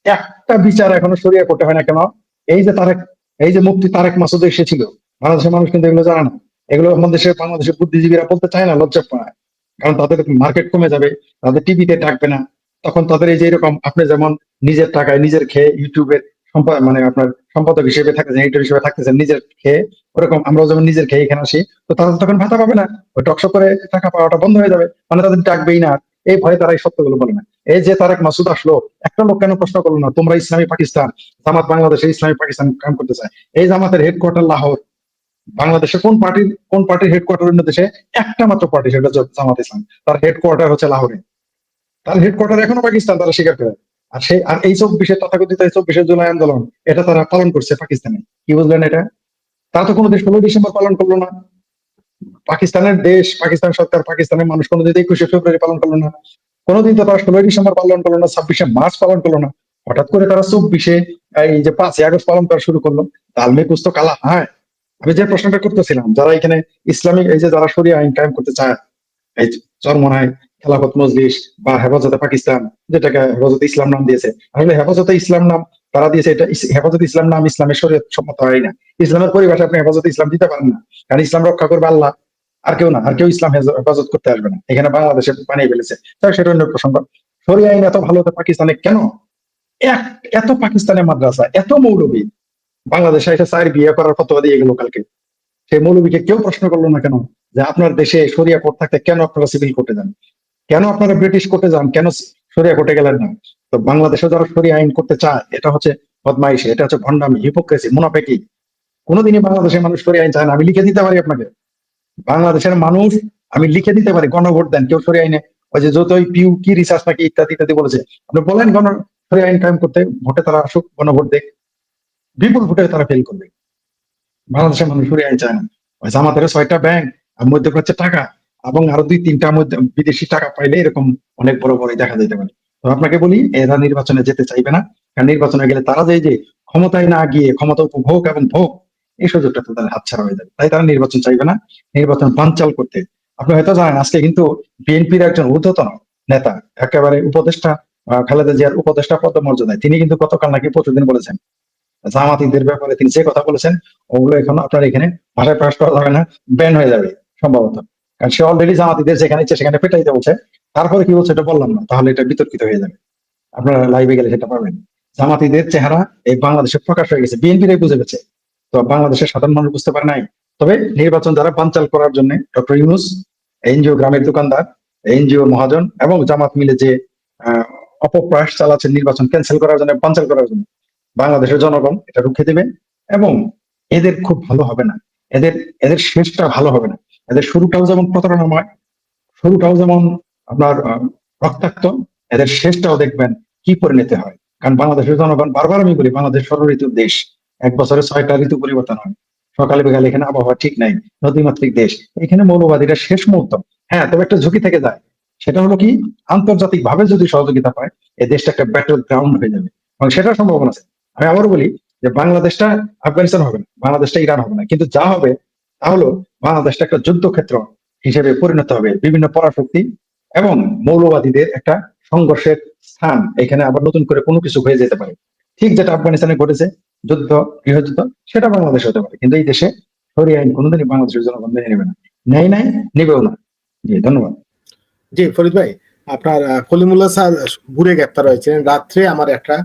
S4: একটা বিচার এখনো শরিয়া করতে হয় না কেন? এই যে মুফতি তারেক মাসুদ এসেছিল, বাংলাদেশের মানুষ কিন্তু এগুলো জানে না। এগুলো বাংলাদেশের বুদ্ধিজীবীরা বলতে চায় না, লজ্জা পায়। কারণ তাদের মার্কেট কমে যাবে, তাদের টিভিতে ডাকবে না। তখন তাদের এই যে এরকম আপনি যেমন নিজের টাকায় নিজের খেয়ে ইউটিউবের মানে আপনার সম্পাদক হিসেবে থাকতেছেন, এডিটর হিসেবে থাকতেছেন নিজের খেয়ে, ওরকম আমরাও যেমন নিজের খেয়ে এখানে আসি, তো তারা তখন ভাতা পাবে না, ওই টকশো করে টাকা পাওয়াটা বন্ধ হয়ে যাবে, মানে তাদের ডাকবেই না। এই ভয়ে তারা এই সত্যগুলো বলে না। এই যে তারেক মাসুদ আসলো, একটা লোক কেন প্রশ্ন করলো না তোমরা ইসলামী পাকিস্তান, জামাত বাংলাদেশে ইসলামী পাকিস্তান কাম করতে চায়? এই জামাতের হেডকোয়ার্টার লাহোর। বাংলাদেশে কোন পার্টির হেডকোয়ার্টার অন্য দেশে? একটা মাত্র পার্টি, সেটা হচ্ছে জামাত ইসলাম, তার হেডকোয়ার্টার হচ্ছে লাহোরে। তার হেডকোয়ার্টার এখনো পাকিস্তান, তারা স্বীকার করে। আর এই 24 তথাকথিত 24 জুলাই আন্দোলন, এটা তারা পালন করছে পাকিস্তানে। কি বুঝলেন এটা? তারা তো কোনো দেশ 16 ডিসেম্বর পালন করলো না। পাকিস্তানের দেশ, পাকিস্তান সরকার, পাকিস্তানের মানুষ কোনোদিন 21শে ফেব্রুয়ারি পালন করলো না। কোনোদিন তো তারা 16 ডিসেম্বর পালন করলো না, 26শে মার্চ পালন করলো না। হঠাৎ করে তারা 24শে এই যে 5ই আগস্ট পালন করা শুরু করলো। তালমে কুছ তো কালা হ্যাঁ। আমি যে প্রশ্নটা করতেছিলাম, যারা এখানে ইসলামিক এই যে যারা শরিয়া আইন কায়েম করতে চায়, এই চরমনায় খেলাফত মজলিস বা হেফাজতে পাকিস্তান, যেটাকে হেফাজতে ইসলাম নাম দিয়েছে, আসলে হেফাজতে ইসলাম নাম তারা দিয়েছে, এটা হেফাজতে ইসলাম নাম ইসলামের শরীয়ত সম্মত হয় না। ইসলামের পরিভাষা আপনি হেফাজতে ইসলাম দিতে পারেন না, কারণ ইসলাম রক্ষা করবে আল্লাহ, আর কেউ না। আর কেউ ইসলাম হেফাজত করতে আসবে না, এখানে বাংলাদেশে বানিয়ে ফেলেছে। তাই সেটা অন্য প্রসঙ্গ। শরিয়া আইন এত ভালো হতো পাকিস্তানে কেন? এত পাকিস্তানের মাদ্রাসা, এত মৌলবী, বাংলাদেশে এসে 4 বিয়ে করার ফতোয়া দিয়ে গেল কালকে। সেই মৌলবীকে কেউ প্রশ্ন করলো না কেন যে আপনার দেশে শরিয়া কোর্ট থাকতে কেন আপনারা সিভিল কোর্টে যান, কেন আপনারা ব্রিটিশ কোর্টে যান, কেন শরিয়া কোর্টে গেলেন না? তো বাংলাদেশে যারা শরিয়া আইন করতে চায়, এটা হচ্ছে বদমাইশি, এটা হচ্ছে ভণ্ডামি, হিপোক্রেসি, মুনাফিকি। কোনোদিনই বাংলাদেশের মানুষ শরিয়া আইন চায় না। আমি লিখে দিতে পারি আপনাকে, বাংলাদেশের মানুষ, আমি লিখে দিতে পারি, গণভোট দেন, কেউ শরিয়া আইনে ওই যে যতই পিউ কি রিসার্চ নাকি ইত্যাদি ইত্যাদি বলেছে, আপনি বলেন শরিয়া আইন কায়েম করতে, ভোটে তারা আসুক, গণভোট দেখ, বিপুল ভোটে তারা ফেল করবে। বাংলাদেশের মানুষ শরিয়া আইন চায় না। ওই জামাতের 6টা ব্যাংক আর মধ্যপ্রাচ্যের টাকা এবং আরো 2-3টা বিদেশি টাকা পাইলে এরকম অনেক বড় বড় দেখা যেতে পারে। তো আপনাকে বলি, এরা নির্বাচনে যেতে চাইবে না, কারণ নির্বাচনে গেলে তারা যে ক্ষমতায় না গিয়ে ক্ষমতা উপভোগ এবং ভোগ, এই সুযোগটা তাদের হাতছাড়া হয়ে যাবে। তাই তারা নির্বাচন চাইবে না, নির্বাচন বানচাল করতে। আপনি হয়তো জানেন, আজকে কিন্তু বিএনপির একজন ঊর্ধ্বতন নেতা, একেবারে উপদেষ্টা, খালেদা জিয়ার উপদেষ্টা পদমর্যাদায়, তিনি কিন্তু গতকাল নাকি প্রতিদিন বলেছেন জামাতিদের ব্যাপারে তিনি যে কথা বলেছেন, ওগুলো এখন আপনার এখানে ভাষায় প্রকাশ করা যাবে না, ব্যান হয়ে যাবে সম্ভবত। কারণ সে অলরেডি জামাতিদের যেখানে ইচ্ছে সেখানে পেটাইতে বলছে। তারপরে কি বলছে এটা বললাম না, তাহলে এটা বিতর্কিত হয়ে যাবে। আপনারা লাইভে গেলে সেটা পাবেন। জামাতিদের চেহারা এই বাংলাদেশে প্রকাশ হয়ে গেছে, বিএনপিরাই বুঝে গেছে, তো বাংলাদেশের সাধারণ মানুষ বুঝতে পারে নাই। তবে নির্বাচন যারা বানচাল করার জন্য ডক্টর ইউনূস এনজিও গ্রামের দোকানদার, এনজিও মহাজন এবং জামাত মিলে যে আহ, অপপ্রয়াস চালাচ্ছে নির্বাচন ক্যান্সেল করার জন্য, বানচাল করার জন্য, বাংলাদেশের জনগণ এটা রুখে দেবে। এবং এদের খুব ভালো হবে না, এদের এদের শেষটা ভালো হবে না। এদের শুরুটাও যেমন প্রতারণাময়, শুরুটাও যেমন আপনার রক্তাক্ত, এদের শেষটাও দেখবেন কি পরিণতি হয়। কারণ বাংলাদেশের জনগণ, বারবার আমি বলি, বাংলাদেশ ষড় ঋতুর দেশ, এক বছরে 6টা ঋতু পরিবর্তন হয়, সকালে বিকালে এখানে আবহাওয়া ঠিক নাই, নদীমাতৃক দেশ, এখানে মৌলবাদীরা শেষ মুহূর্ত। হ্যাঁ, তবে একটা ঝুঁকি থেকে যায়, সেটা হলো কি, আন্তর্জাতিক ভাবে যদি সহযোগিতা পায় এই দেশটা একটা ব্যাটল গ্রাউন্ড হয়ে যাবে, এবং সেটার সম্ভাবনা আছে। আমি আবারও বলি যে বাংলাদেশটা আফগানিস্তান হবে না, বাংলাদেশটা ইরান হবে না, কিন্তু যা হবে তা হলো বাংলাদেশটা একটা যুদ্ধক্ষেত্র হিসেবে পরিণত হবে। বিভিন্ন পরাশক্তি এবং মৌলবাদীদের একটা সংঘর্ষের স্থান, এখানে আবার নতুন করে কোনো কিছু হয়ে যেতে পারে। ঠিক যেটা আফগানিস্তানে ঘটেছে, যুদ্ধ, গৃহযুদ্ধ, সেটা বাংলাদেশে হতে পারে। কিন্তু এই দেশে শরিয়া আইন কোনোদিনই বাংলাদেশের জনগণ মেনে নেবে না, নেয় নাই, নেবেও না। জি, ধন্যবাদ।
S1: জি ফরিদ ভাই, আপনার কলিমুল্লাহ স্যার ঘুরে গ্রেপ্তার হয়েছিলেন, রাত্রে আমার একটা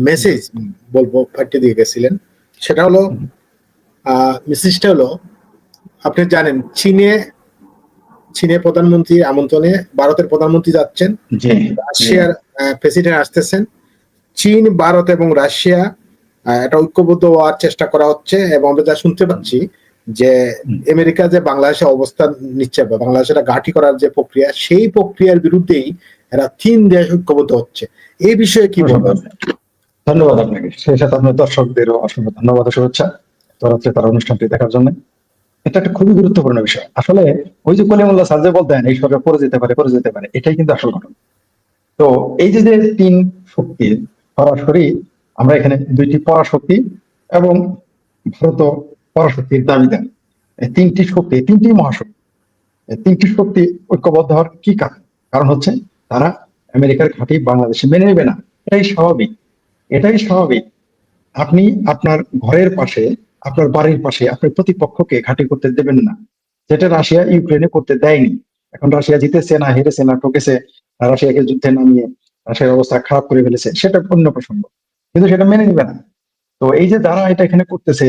S1: মেসেজ বলবো পাঠিয়ে দিয়ে গেছিলেন। সেটা হলো, মেসেজটা হলো, আপনি জানেন চীনে প্রধানমন্ত্রীর আমন্ত্রণে ভারতের প্রধানমন্ত্রী যাচ্ছেন,
S4: জি,
S1: রাশিয়ার প্রেসিডেন্ট আসতেছেন। চীন, ভারত এবং রাশিয়া একটা ঐক্যবদ্ধ হওয়ার চেষ্টা করা হচ্ছে, এবং আমরা যা শুনতে পাচ্ছি যে আমেরিকা যে বাংলাদেশে অবস্থান নিচ্ছে বা বাংলাদেশে ঘাঁটি করার যে প্রক্রিয়া, সেই প্রক্রিয়ার বিরুদ্ধেই এরা 3 দেশ ঐক্যবদ্ধ হচ্ছে। এই বিষয়ে কি বলবেন?
S4: ধন্যবাদ আপনাকে, সেই সাথে আপনার দর্শকদেরও অসংখ্য ধন্যবাদ ও শুভেচ্ছা তরাত্রে তার অনুষ্ঠানটি দেখার জন্য। এটা একটা খুবই গুরুত্বপূর্ণ বিষয়। আসলে ওই যে কলিমুল্লাহ স্যার যে বলতেন এই সরকার পড়ে যেতে পারে, পড়ে যেতে পারে, এটাই কিন্তু আসল ঘটনা। তো এই যে যে 3 শক্তি, সরাসরি আমরা এখানে 2টি পরাশক্তি এবং ভারত পরাশক্তির দাবিদার, এই 3টি শক্তি, 3টি মহাশক্তি, এই 3টি শক্তি ঐক্যবদ্ধ হওয়ার কি কারণ? কারণ হচ্ছে তারা আমেরিকার ঘাঁটি বাংলাদেশে মেনে নেবে না। এটাই স্বাভাবিক, এটাই স্বাভাবিক। আপনি আপনার ঘরের পাশে, আপনার বাড়ির পাশে আপনার প্রতিপক্ষকে ঘাঁটি করতে দেবেন না, যেটা রাশিয়া ইউক্রেনে করতে দেয়নি। এখন রাশিয়া জিতেছে না হেরেছে না ঠকেছে, রাশিয়াকে যুদ্ধে নামিয়ে রাশিয়ার অবস্থা খারাপ করে ফেলেছে, সেটা অন্য প্রসঙ্গ, কিন্তু সেটা মেনে নিবে না। তো এই যে যারা এটা এখানে করতেছে,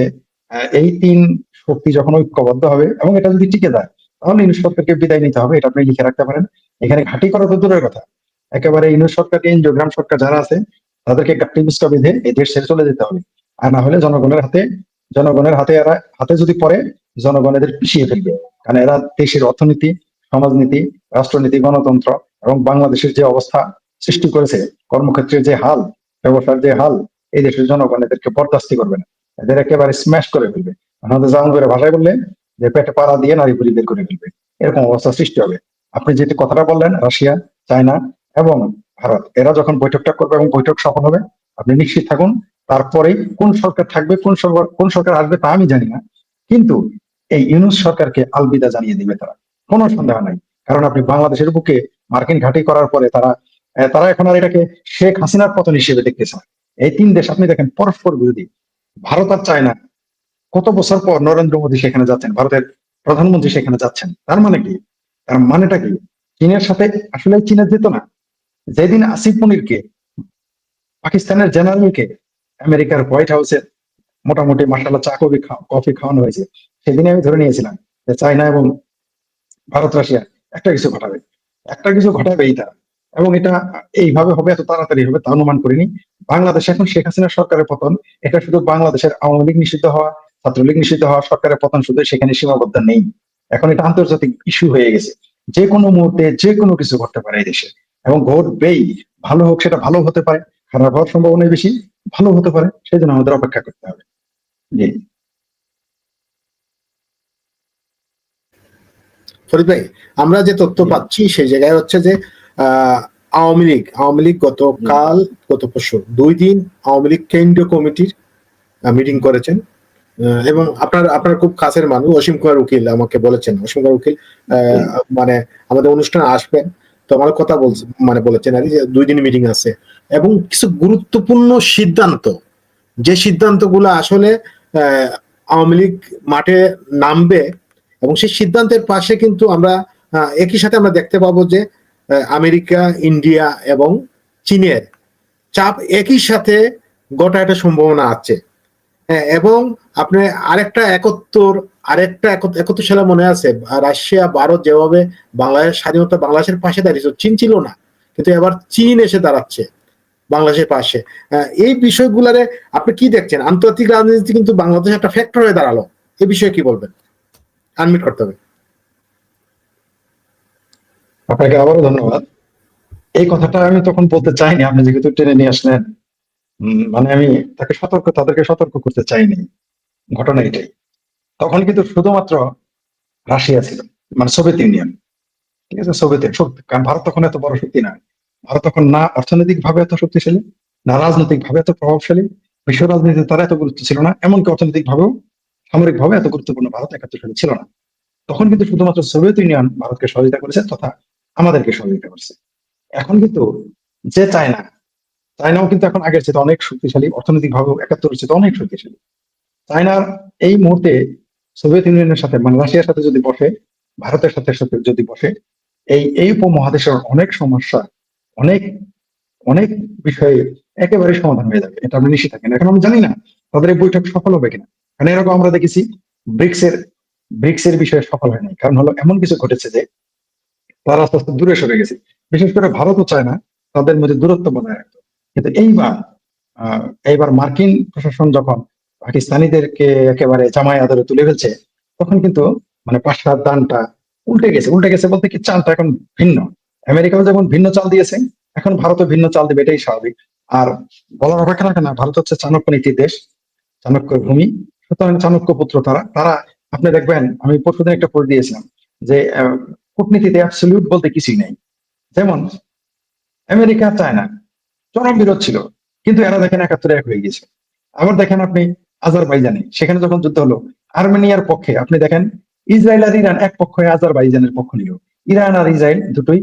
S4: এই 3 শক্তি যখন ঐক্যবদ্ধ হবে এবং এটা যদি টিকে যায়, তাহলে ইউনুস সরকারকে বিদায় নিতে হবে, এটা আপনি লিখে রাখতে পারেন। এখানে ঘাঁটি করা তো দূরের কথা, একেবারে ইউনুস সরকারকে, এনজিও গ্রাম সরকার যারা আছে তাদেরকে গাট্টি বিস্কা বেঁধে এই দেশ ছেড়ে চলে যেতে হবে। আর না হলে জনগণের হাতে এরা হাতে যদি পড়ে, জনগণ এদের পিছিয়ে ফেলবে। কারণ এরা দেশের অর্থনীতি, সমাজনীতি, রাষ্ট্রনীতি, গণতন্ত্র এবং বাংলাদেশের যে অবস্থা সৃষ্টি করেছে, কর্মক্ষেত্রের যে হাল, ব্যবসার যে হাল, এই দেশের জনগণ এদেরকে বরদাস্তি করবে না, এদের একেবারে স্ম্যাশ করে ফেলবে। আমাদের যেমন করে ভাষায় বললে যে পেটে পাড়া দিয়ে নারী পুরি বের করে ফেলবে, এরকম অবস্থা সৃষ্টি হবে। আপনি যেটি কথাটা বললেন, রাশিয়া, চায়না এবং ভারত, এরা যখন বৈঠকটা করবে এবং বৈঠক সফল হবে, আপনি নিশ্চিত থাকুন, তারপরে কোন সরকার থাকবে, কোন সরকার আসবে তা আমি জানি না, কিন্তু এই ইউনূস সরকারকে আলবিদা জানিয়ে দিবে তারা, কোনো সন্দেহ নাই। কারণ আপনি বাংলাদেশের বুকে মার্কিন ঘাঁটি করার পরে তারা এখন আর এটাকে শেখ হাসিনার পতন হিসেবে দেখতেছে না। এই 3 দেশ আপনি দেখেন পরস্পর বিরোধী, ভারত আর চায়না। কত বছর পর নরেন্দ্র মোদী সেখানে যাচ্ছেন, ভারতের প্রধানমন্ত্রী সেখানে যাচ্ছেন, তার মানে কি? তার মানেটা কি? চীনের সাথে আসলে চীনের যেত না। যেদিন আসিফ মনিরকে, পাকিস্তানের জেনারেলকে আমেরিকার হোয়াইট হাউসে মোটামুটি মাসাল্লাহ চা কফি খাওয়ানো হয়েছে, সেদিনে আমি ধরে নিয়েছিলাম যে চায়না এবং ভারত রাশিয়া একটা কিছু ঘটাবে, একটা কিছু ঘটাবে এইটা, এবং এটা এইভাবে হবে, এত তাড়াতাড়ি হবে তা অনুমান করিনি। বাংলাদেশে এখন শেখ হাসিনা সরকারের পতন, এটা শুধু বাংলাদেশের আওয়ামী লীগ নিষিদ্ধ হওয়া, ছাত্রলীগ নিষিদ্ধ হওয়া, সরকারের পতন শুধু সেখানে সীমাবদ্ধ নেই। এখন এটা আন্তর্জাতিক ইস্যু হয়ে গেছে, যে কোনো মুহূর্তে যে কোনো কিছু ঘটতে পারে এই দেশে, এবং ঘটবেই। ভালো হোক, সেটা ভালো হতে পারে, খারাপ হওয়ার সম্ভাবনা বেশি, ভালো হতে পারে, সেই জন্য আমাদের অপেক্ষা করতে হবে। জি
S1: ফরিদ ভাই, আমরা যে তথ্য পাচ্ছি সেই জায়গায় হচ্ছে যে আওয়ামী লীগ গত পরশু 2 দিন আওয়ামী লীগ কেন্দ্রীয় কমিটির মিটিং করেছেন, এবং আপনার খুব কাছের মানুষ অসীম কুমার উকিল আমাকে বলেছেন, অসীম কুমার উকিল মানে আমাদের অনুষ্ঠানে আসবেন, তো আমার কথা বলেছেন আর যে 2 দিন মিটিং আছে, এবং কিছু গুরুত্বপূর্ণ সিদ্ধান্ত, যে সিদ্ধান্তগুলো আসলে আওয়ামী লীগ মাঠে নামবে, এবং সেই সিদ্ধান্তের পাশে কিন্তু আমরা একই সাথে আমরা দেখতে পাবো যে আমেরিকা, ইন্ডিয়া এবং চীনের চাপ একই সাথে গোটা একটা সম্ভাবনা আছে। এবং আপনি আরেকটা 71 আরেকটা 71 সালে মনে আছে, রাশিয়া ভারত যেভাবে বাংলাদেশ স্বাধীনতা বাংলাদেশের পাশে দাঁড়িয়েছিল, চীন ছিল না, কিন্তু এবার চীন এসে দাঁড়াচ্ছে বাংলাদেশের পাশে। এই বিষয়গুলারে আপনি কি দেখছেন? আন্তর্জাতিক রাজনীতি কিন্তু বাংলাদেশ একটা ফ্যাক্টর হয়ে দাঁড়ালো, এই বিষয়ে কি বলবেন? আনমিট করতে হবে।
S4: আপনাকে আবারও ধন্যবাদ। এই কথাটা আমি তখন বলতে চাইনি, আপনি যেহেতু টেনে নিয়ে আসলেন। মানে আমি তাদেরকে সতর্ক করতে চাইনি, ঘটনা এটাই। তখন কিন্তু শুধুমাত্র রাশিয়া ছিল, মানে সোভিয়েত ইউনিয়ন, ঠিক আছে, সোভিয়েত শক্তি, কারণ ভারত তখন এত বড় শক্তি না। ভারত তখন না অর্থনৈতিক ভাবে এত শক্তিশালী, না রাজনৈতিক ভাবে এত প্রভাবশালী, বিশ্ব রাজনীতিতে তারা এত গুরুত্ব ছিল না, এমনকি অর্থনৈতিক ভাবেও সামরিক ভাবে এত গুরুত্বপূর্ণ ভারত 71 সালে ছিল না। তখন কিন্তু শুধুমাত্র সোভিয়েত ইউনিয়ন ভারতকে সহযোগিতা করেছে তথা আমাদেরকে সহযোগিতা করেছে। এখন কিন্তু যে চায়নাও কিন্তু এখন আগের চেয়ে অনেক শক্তিশালী, অর্থনৈতিক ভাবেও 71 চেয়ে অনেক শক্তিশালী। চায়নার এই মুহূর্তে সোভিয়েত ইউনিয়নের সাথে, মানে রাশিয়ার সাথে যদি বসে, ভারতের সাথে সাথে যদি বসে, এই উপমহাদেশের অনেক সমস্যা, অনেক অনেক বিষয়ে একেবারে সমাধান হয়ে যাবে, এটা আমরা নিশ্চিত থাকেন। এখন আমি জানি না তাদের এই বৈঠক সফল হবে কিনা, কারণ এরকম আমরা দেখেছি ব্রিক্স এর বিষয়ে সফল হয় নাই। কারণ হলো এমন কিছু ঘটেছে যে তারা আস্তে আস্তে দূরে সরে গেছে, বিশেষ করে ভারতও চায় না তাদের মধ্যে দূরত্ব বজায় রাখতে। কিন্তু এইবার মার্কিন প্রশাসন যখন পাকিস্তানিদেরকে একেবারে জামাই আদরে তুলে ফেলছে, তখন কিন্তু মানে পাশার দানটা উল্টে গেছে বলতে কি, চালটা এখন ভিন্ন। আমেরিকাও যেমন ভিন্ন চাল দিয়েছে, এখন ভারতও ভিন্ন চাল দেবে, এটাই স্বাভাবিক। আর বলার অপেক্ষা রাখে না, ভারত হচ্ছে চাণক্য নীতির দেশ, চাণক্য ভূমি, সুতরাং চাণক্য পুত্র তারা তারা আপনি দেখবেন, আমি পরশুদিন একটা পড়ে দিয়েছিলাম যে কূটনীতিতে অ্যাবসলিউট বলতে কিছুই নেই। যেমন আমেরিকা চায়না চরম বিরোধ ছিল, কিন্তু এরা দেখেন 71 এক হয়ে গেছে। আবার দেখেন আপনি আজারবাইজানে, সেখানে যখন যুদ্ধ হলো, আর্মেনিয়ার পক্ষে আপনি দেখেন ইসরায়েল আর ইরান এক পক্ষ হয়ে আজারবাইজানের পক্ষ নিল। ইরান আর ইসরায়েল দুটোই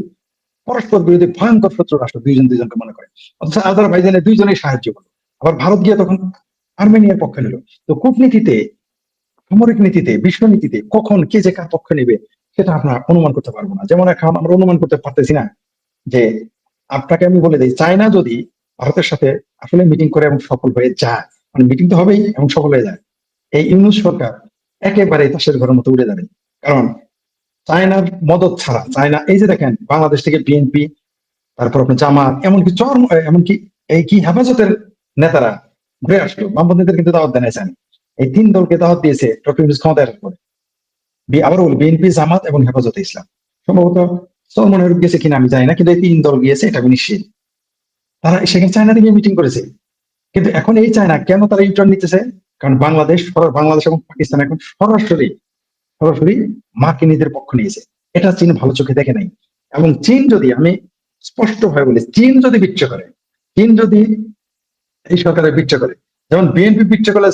S4: পরস্পর বিরোধী ভয়ঙ্কর শত্রু রাষ্ট্র, দুইজনকে মনে করে, অথচ আজারবাইজানে দুইজনেই সাহায্য করলো। আবার ভারত গিয়ে তখন আর্মেনিয়ার পক্ষে নিল। তো কূটনীতিতে, সামরিক নীতিতে, বিশ্ব নীতিতে কখন কে যে কার পক্ষ নেবে সেটা আমরা অনুমান করতে পারবো না। যেমন এখন আমরা অনুমান করতে পারতেছি না যে, আপনাকে আমি বলে দিই, চায়না যদি ভারতের সাথে আসলে মিটিং করে এবং সফল হয়ে যায়, মানে মিটিং তো হবেই এবং সফল হয়ে যায়, এই ইউনূস সরকার একেবারে তাসের ঘরের মতো উড়ে যাবে। কারণ চায়নার মদত ছাড়া, চায়না এই যে দেখেন বাংলাদেশ থেকে বিএনপি, তারপর আপনার জামাত, এমনকি এই কি হেফাজতের নেতারা ঘুরে আসলো, বামপন্থীদের কিন্তু দাওয়াত দেয় চায়না। এই 3 দলকে দাওয়াত দিয়েছে ডক্টর ইউনূস ক্ষমতায় আসার পরে। আবার বলি, বিএনপি, জামাত এবং হেফাজতে ইসলাম, সম্ভবত সলমন হরুপ গেছে কিনা আমি জানি না, কিন্তু এই 3 দল গিয়েছে, এটা আমি নিশ্চিত। তারা সেখানে চায়না থেকে মিটিং করেছে। কিন্তু এখন এই চায়না কেন তারা ইউটার্ন নিতেছে? কারণ বাংলাদেশ এবং পাকিস্তান এখন সরাসরি মার্কিনীদের পক্ষ নিয়েছে। এটা চীন ভালো চোখে দেখে নাই। এবং চীন যদি, আমি স্পষ্ট ভাবে বলি, চীন যদি এই সরকারের বিচ্ছা করে, যেমন বিএনপি বিচ্ছা করলে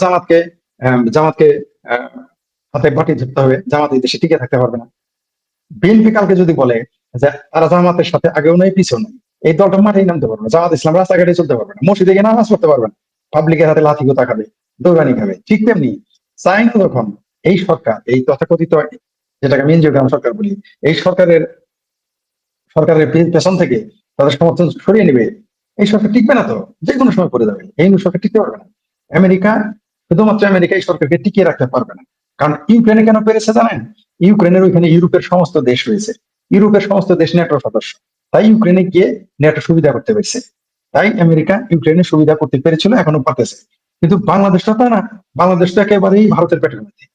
S4: জামাতকে হাতে বাটি ধরতে হবে, জামাত এই দেশে টিকে থাকতে পারবে না। বিএনপি কালকে যদি বলে যে তারা জামাতের সাথে আগেও নয় পিছু নয়, এই দলটা মাঠেই নামতে পারবে না, জামাত ইসলাম রাস্তাঘাটে চলতে পারবে না, মসজিদে গিয়ে নামাজ পড়তে পারবে না, পাবলিকের হাতে লাঠি গোতা খাবে, দৌড়ানি খাবে। ঠিক তেমনি চাইনা যখন এই সরকার, এই তথাকথিত যেটাকে আমি এনজিওগ্রাম সরকার বলি, এই সরকারের পেছন থেকে তাদের সমর্থন সরিয়ে নেবে, এই সরকার টিকবে না, তো যে কোনো সময় পড়ে যাবে। এই সরকার টিকতে পারবে না। শুধুমাত্র আমেরিকা এই সরকারকে টিকিয়ে রাখতে পারবে না। কারণ ইউক্রেনে কেন পেরেছে জানেন? ইউক্রেনের ওইখানে ইউরোপের সমস্ত দেশ রয়েছে, ইউরোপের সমস্ত দেশ ন্যাটোর সদস্য, তাই ইউক্রেনে গিয়ে ন্যাটো সুবিধা করতে পেরেছে। তাই আমেরিকা ইউক্রেনের সুবিধা করতে পেরেছিল, এখনো পারতেছে। কিন্তু বাংলাদেশটা তা না, বাংলাদেশ তো একেবারেই ভারতের পেটের মধ্যে,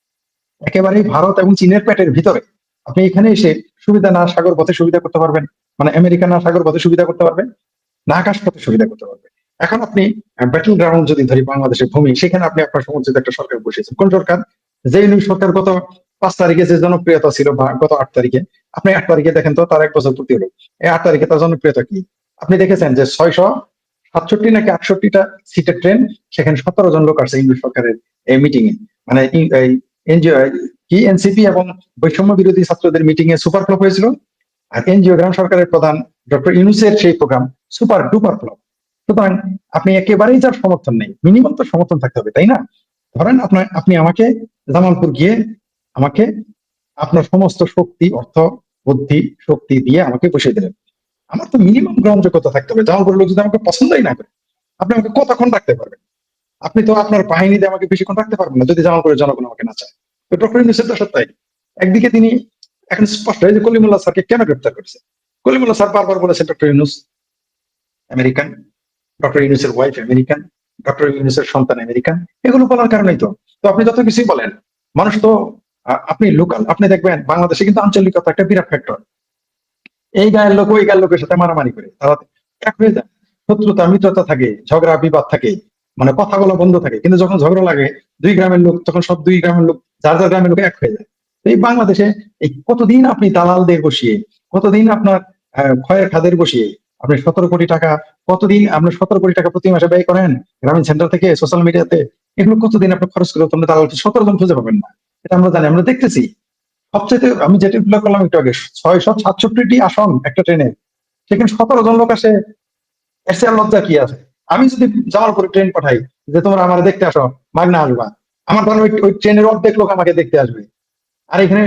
S4: একেবারেই ভারত এবং চীনের পেটের ভিতরে। আপনি এখানে এসে সুবিধা না সাগর পথে সুবিধা করতে পারবেন, মানে আমেরিকা না সাগর পথে সুবিধা করতে পারবে, না আকাশ পথে সুবিধা করতে পারবে। এখন আপনি ব্যাটল গ্রাউন্ড যদি ধরি, বাংলাদেশের ভূমি, সেখানে আপনি আপনার সমর্থিত একটা সরকার বসিয়েছেন। কোন সরকার? যে সরকার গত 5 তারিখে যে জনপ্রিয়তা ছিল, বা গত 8 তারিখে, আপনি 8 তারিখে দেখেন তো তার 1 বছর পূর্তি হলো, এই 8 তারিখে তার জনপ্রিয়তা কি? আপনি দেখেছেন যে 667 নাকি 68টা সিটের ট্রেন, সেখানে 17 জন লোক আসছে ইউনিট সরকারের এই মিটিং এ, মানে এনজিও কি এনসিপি এবং বৈষম্য বিরোধী ছাত্রদের মিটিং এ সুপার ফ্লপ হয়েছিল। আর এনজিওগ্রাম সরকারের প্রধান ডক্টর ইউনূসের সেই প্রোগ্রাম সুপার ডুপার ফ্লপ। সুতরাং আপনি একেবারেই যার সমর্থন নেই, মিনিমাম তো সমর্থন থাকতে হবে, তাই না? ধরেন আপনি আমাকে জামালপুর গিয়ে আমাকে আপনার সমস্ত শক্তি, অর্থ, বুদ্ধি, শক্তি দিয়ে আমাকে বসিয়ে দিলেন, আমার তো মিনিমাম গ্রহণযোগ্যতা থাকতে হবে। জামালপুরের লোক যদি আমাকে পছন্দই না করে, আপনি আমাকে কতক্ষণ রাখতে পারবেন? আপনি তো আপনার বাহিনী দিয়ে আমাকে বেশিক্ষণ রাখতে পারবেন না, যদি জামালপুরের জনগণ আমাকে না চায়। তো ডক্টর ইউনূসের দশা তাই। একদিকে তিনি এখন স্পষ্ট, এই যে কলিমুল্লাহ স্যারকে কেন গ্রেপ্তার করেছে, কলিমুল্লাহ স্যার বারবার বলেছে ডক্টর ইউনূস আমেরিকান, ডক্টর ইউনূসের ওয়াইফ আমেরিকান, ডক্টর ইউনূসের সন্তান আমেরিকান। এগুলো বলার কারণেই তো আপনি যত কিছুই বলেন, মানুষ তো আপনি লোকাল, আপনি দেখবেন বাংলাদেশে কিন্তু আঞ্চলিকতা একটা বিরাট ফ্যাক্টর। এই গায়ের লোক ওই গায়ের লোকের সাথে মারামারি করে তারা এক হয়ে যায়, শত্রুতা মিত্রতা থাকে, ঝগড়া বিবাদ থাকে, মানে কথা বলা বন্ধ থাকে। কিন্তু যখন ঝগড়া লাগে দুই গ্রামের লোক, তখন সব দুই গ্রামের লোক, যার যার গ্রামের লোক এক হয়ে যায়। তো এই বাংলাদেশে এই কতদিন আপনি দালালদের বসিয়ে, কতদিন আপনার ক্ষয়ের খাদের বসিয়ে আপনি 17 কোটি টাকা, কতদিন আপনি 17 কোটি টাকা প্রতি মাসে ব্যয় করেন গ্রামীণ সেন্টার থেকে সোশ্যাল মিডিয়াতে, এগুলো কতদিন আপনি খরচ করে আপনি দালাল 17 জন খুঁজে পাবেন না। এটা আমরা জানি, আমরা দেখতেছি। সবচেয়ে আমি যেটা উল্লেখ করলাম একটু আগে, 667টি আসন একটা ট্রেনে, সেখানে 17 জন লোক আসে, এর চেয়ে আর লজ্জা কি আছে? আমি যদি জামালপুরে ট্রেন পাঠাই যে তোমরা আমার দেখতে আসো, মাগনা আসবা, আমার ধরো ওই ট্রেনের অর্ধেক লোক আমাকে দেখতে আসবে, আর এখানে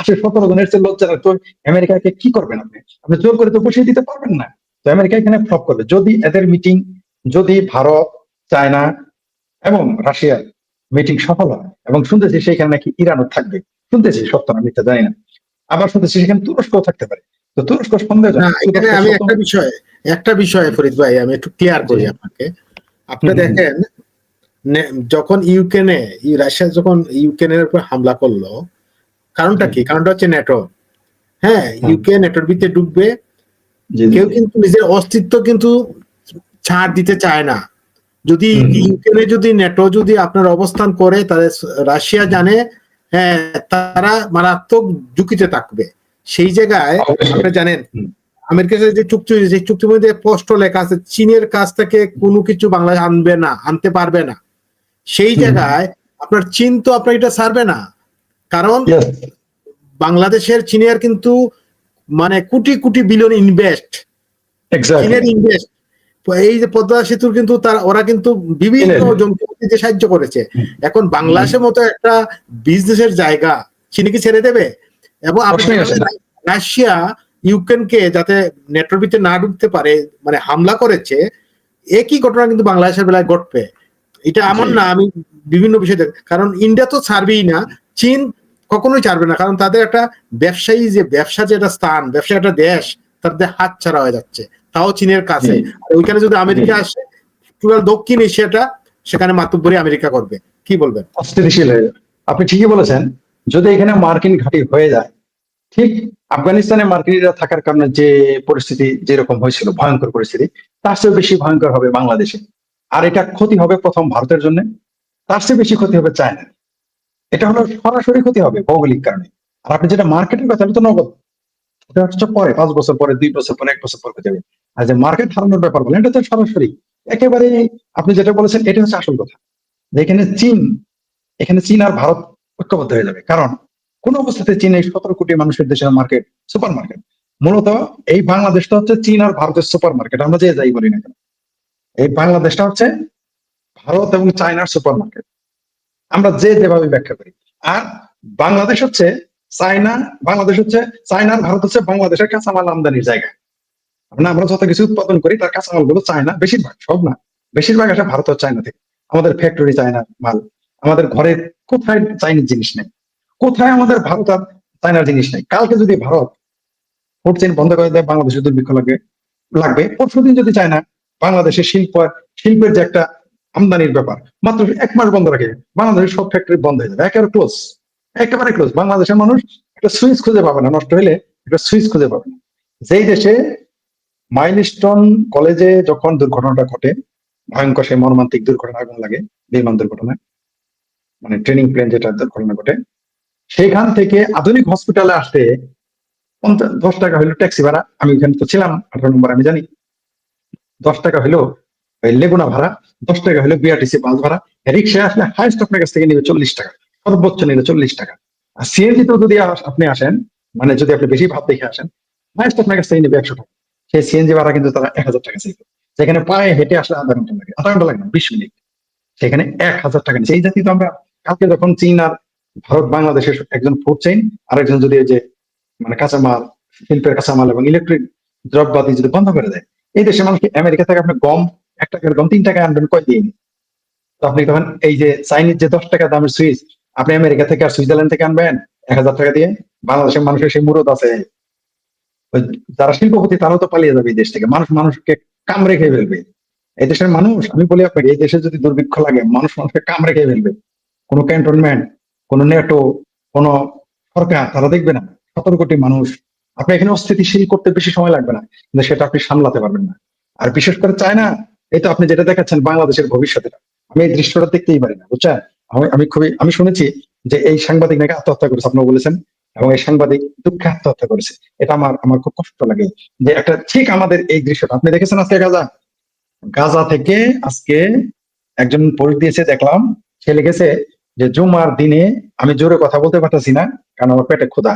S4: আসে 17 জনের চেয়ে লজ্জা। তো আমেরিকাকে কি করবেন আপনি? আপনি জোর করে তো বসিয়ে দিতে পারবেন না। তো আমেরিকা এখানে ফ্লপ করবে যদি এদের মিটিং, যদি ভারত, চায়না এবং রাশিয়ার মিটিং সফল হয়। এবং শুনতেছি সেখানে নাকি ইরানও থাকবে, শুনতেছি, সত্য না মিথ্যা জানি না। আবার শুনতেছি সেখানে তুরস্কও থাকতে পারে। তো তুরস্ক
S1: না,
S4: সন্দেহজনক।
S1: এখানে আমি একটা বিষয় ফরিদ ভাই আমি একটু ক্লিয়ার করি আপনাকে। আপনি দেখেন, যখন রাশিয়া যখন ইউক্রেনের উপর হামলা করলো, কারণটা কি? কারণটা হচ্ছে ন্যাটো। হ্যাঁ, ইউক্রেন ন্যাটোর ভিতরে ঢুকবে, কেউ কিন্তু নিজের অস্তিত্ব কিন্তু ছাড় দিতে চায় না। যদি ইউক্রেনে যদি ন্যাটো যদি আপনার অবস্থান করে, তাহলে রাশিয়া জানে হ্যাঁ তারা মারাত্মক ঝুঁকিতে থাকবে। সেই জায়গায় আপনি জানেন আমেরিকার সাথে যে চুক্তি হয়েছে, সেই চুক্তির মধ্যে স্পষ্ট লেখা আছে চীনের কাছ থেকে কোনো কিছু বাংলাদেশ আনতে পারবে না। সেই জায়গায় আপনার চীন তো আপনার এটা ছাড়বে না, কারণ বাংলাদেশের চীনের কিন্তু মানে কোটি কোটি বিলিয়ন ইনভেস্ট, চীনের ইনভেস্ট। এই যে পদ্মা সেতুর কিন্তু ওরা কিন্তু বিভিন্ন যন্ত্রপাতিতে সাহায্য করেছে। এখন বাংলাদেশের মতো একটা বিজনেসের জায়গা চীন কি ছেড়ে দেবে? এবং রাশিয়া ইউক্রেনকে যাতে নেটোর ভিতরে না ঢুকতে পারে মানে হামলা করেছে, একই ঘটনা কিন্তু বাংলাদেশের বেলায় ঘটবে। এটা এমন না, আমি বিভিন্ন বিষয় কারণ ইন্ডিয়া তো ছাড়বেই না, চীন কখনোই ছাড়বে না, কারণ তাদের একটা ব্যবসায়ী যে ব্যবসা যে একটা স্থান, ব্যবসা একটা দেশ, তাদের হাত ছাড়া হয়ে যাচ্ছে, তাও চীনের কাছে। আর ওইখানে যদি আমেরিকা আসে, টোটাল দক্ষিণ এশিয়াটা সেখানে মাতুব্বরি আমেরিকা করবে। কি বলবেন?
S4: অস্থিতিশীল হয়ে যাবে। আপনি ঠিকই বলেছেন, যদি এখানে মার্কিন ঘাঁটি হয়ে যায়, ঠিক আফগানিস্তানে মার্কিনিরা থাকার কারণে যে পরিস্থিতি যেরকম হয়েছিল, ভয়ঙ্কর পরিস্থিতি, তার চেয়ে বেশি ভয়ঙ্কর হবে বাংলাদেশে। আর এটা ক্ষতি হবে প্রথম ভারতের জন্য, তার চেয়ে বেশি ক্ষতি হবে চায়না। এটা হলো সরাসরি ক্ষতি হবে ভৌগোলিক কারণে। আর আপনি যেটা মার্কেটের কথা, আমি তো নগদ, এটা হচ্ছে পরে 5 বছর পরে, 2 বছর পরে, 1 বছর পরে ক্ষতি হবে। আর যে মার্কেট হারানোর ব্যাপার বলেন, এটা তো সরাসরি একেবারে আপনি যেটা বলেছেন এটা হচ্ছে আসল কথা। এখানে চীন আর ভারত ঐক্যবদ্ধ হয়ে যাবে, কারণ কোন অবস্থাতে চীন এই 17 কোটি মানুষের দেশের মার্কেট, সুপার মার্কেট। মূলত এই বাংলাদেশটা হচ্ছে চীন আর ভারতের সুপার মার্কেট, আমরা যে যাই বলি না কেন, এই বাংলাদেশটা হচ্ছে ভারত এবং চায়নার সুপার মার্কেট, আমরা যেভাবে ব্যাখ্যা করি। আর বাংলাদেশ হচ্ছে চায়নার, ভারত হচ্ছে বাংলাদেশের কাঁচামাল আমদানির জায়গা। আমরা যত কিছু উৎপাদন করি তার কাঁচামাল গুলো চায়না, বেশিরভাগ, সব না, বেশিরভাগ আসে ভারত ও চায়না থেকে। আমাদের ফ্যাক্টরি চায়নার মাল, আমাদের ঘরে কোথায় চাইনিজ জিনিস নেই, কোথায় আমাদের ভারত আর চায়নার জিনিস নেই। কালকে যদি ভারত ফুড চেইন বন্ধ করে দেয়, বাংলাদেশের দুর্ভিক্ষ লাগবে। পরশুদিন যদি চায়না বাংলাদেশের শিল্পের যে একটা আমদানির ব্যাপার মাত্র 1 মাস বন্ধ রাখে, বাংলাদেশের সব ফ্যাক্টরি বন্ধ হয়ে যাবে, একেবারে ক্লোজ। বাংলাদেশের মানুষ একটা সুইচ খুঁজে পাবে না, নষ্ট হলে একটা সুইচ খুঁজে পাবে না। যেই দেশে মাইলস্টোন কলেজে যখন দুর্ঘটনাটা ঘটে, ভয়ঙ্কর সেই মর্মান্তিক দুর্ঘটনা, আগুন লাগে, বিমান দুর্ঘটনা, মানে ট্রেনিং প্লেন যেটা দুর্ঘটনা ঘটে, সেখান থেকে আধুনিক হসপিটালে আসতে 10 টাকা হইলো ট্যাক্সি ভাড়া। আমি ওখানে তো ছিলাম, 18 নম্বর, আমি জানি। 10 টাকা হইলো লেগুনা ভাড়া, 10 টাকা হইলো বিআরটিসি বাস ভাড়া। রিক্সায় আসলে হাইস্ট আপনার কাছ থেকে নিবে 40 টাকা, সর্বোচ্চ নিলে 40 টাকা। আর সিএনজি তো যদি আপনি আসেন, মানে যদি আপনি বেশি ভাব দেখে আসেন, হাইস্ট আপনার কাছ থেকে নিবে 100 টাকা। সেই সিএনজি ভাড়া কিন্তু তারা 1000 টাকা চাইবে। সেখানে পায়ে হেঁটে আসলে আধা ঘন্টা লাগে না, 20 মিনিট। সেখানে 1000 টাকা নিচ্ছে। এই জাতীয় আমরা কালকে যখন চীন আর ভারত, বাংলাদেশের একজন ফুড চেইন আর একজন যদি এই যে মানে কাঁচামাল, শিল্পের কাঁচামাল এবং ইলেকট্রিক দ্রব্যাদি যদি বন্ধ করে দেয়, এই দেশে মানুষকে আমেরিকা থেকে আপনি গম 1 টাকার গম 3 টাকায় আনবেন কয় দিন? তো আপনি তখন এই যে চাইনিজ যে 10 টাকা দামের সুইচ, আপনি আমেরিকা থেকে আর সুইজারল্যান্ড থেকে আনবেন 1,000 টাকা দিয়ে? বাংলাদেশের মানুষের সেই মুরত আছে, ওই যারা শিল্পপতি তারাও তো পালিয়ে যাবে এই দেশ থেকে, মানুষ মানুষকে কামড়ে খেয়ে ফেলবে। এই দেশের মানুষ, আমি বলি আপনাকে, এই দেশে যদি দুর্ভিক্ষ লাগে মানুষ মানুষকে কামড়ে খেয়ে ফেলবে। কোনো ক্যান্টনমেন্ট, কোনো নেটো, কোনো সরকার তারা দেখবে না। 17 কোটি মানুষ, আপনি এখানে অস্থিতিশীল করতে বেশি সময় লাগবে না, কিন্তু সেটা আপনি সামলাতে পারবেন না। আর বিশেষ করে চায়না, এই তো আপনি যেটা দেখাচ্ছেন বাংলাদেশের ভবিষ্যৎটা, আমি এই দৃশ্যটা দেখতেই পারি না, বুঝছেন? আমি শুনেছি যে এই সাংবাদিক নাকি আত্মহত্যা করেছে, আপনি বলেছেন, এবং এই সাংবাদিক দুঃখে আত্মহত্যা করেছে। এটা আমার আমার খুব কষ্ট লাগে যে একটা ঠিক আমাদের এই দৃশ্যটা আপনি দেখেছেন। আজকে গাজা থেকে আজকে একজন পোস্ট দিয়েছে দেখলাম, সে লিখেছে যে জুমার দিনে আমি জোরে কথা বলতে পারতেছি না কারণ আমার পেটে ক্ষুধা,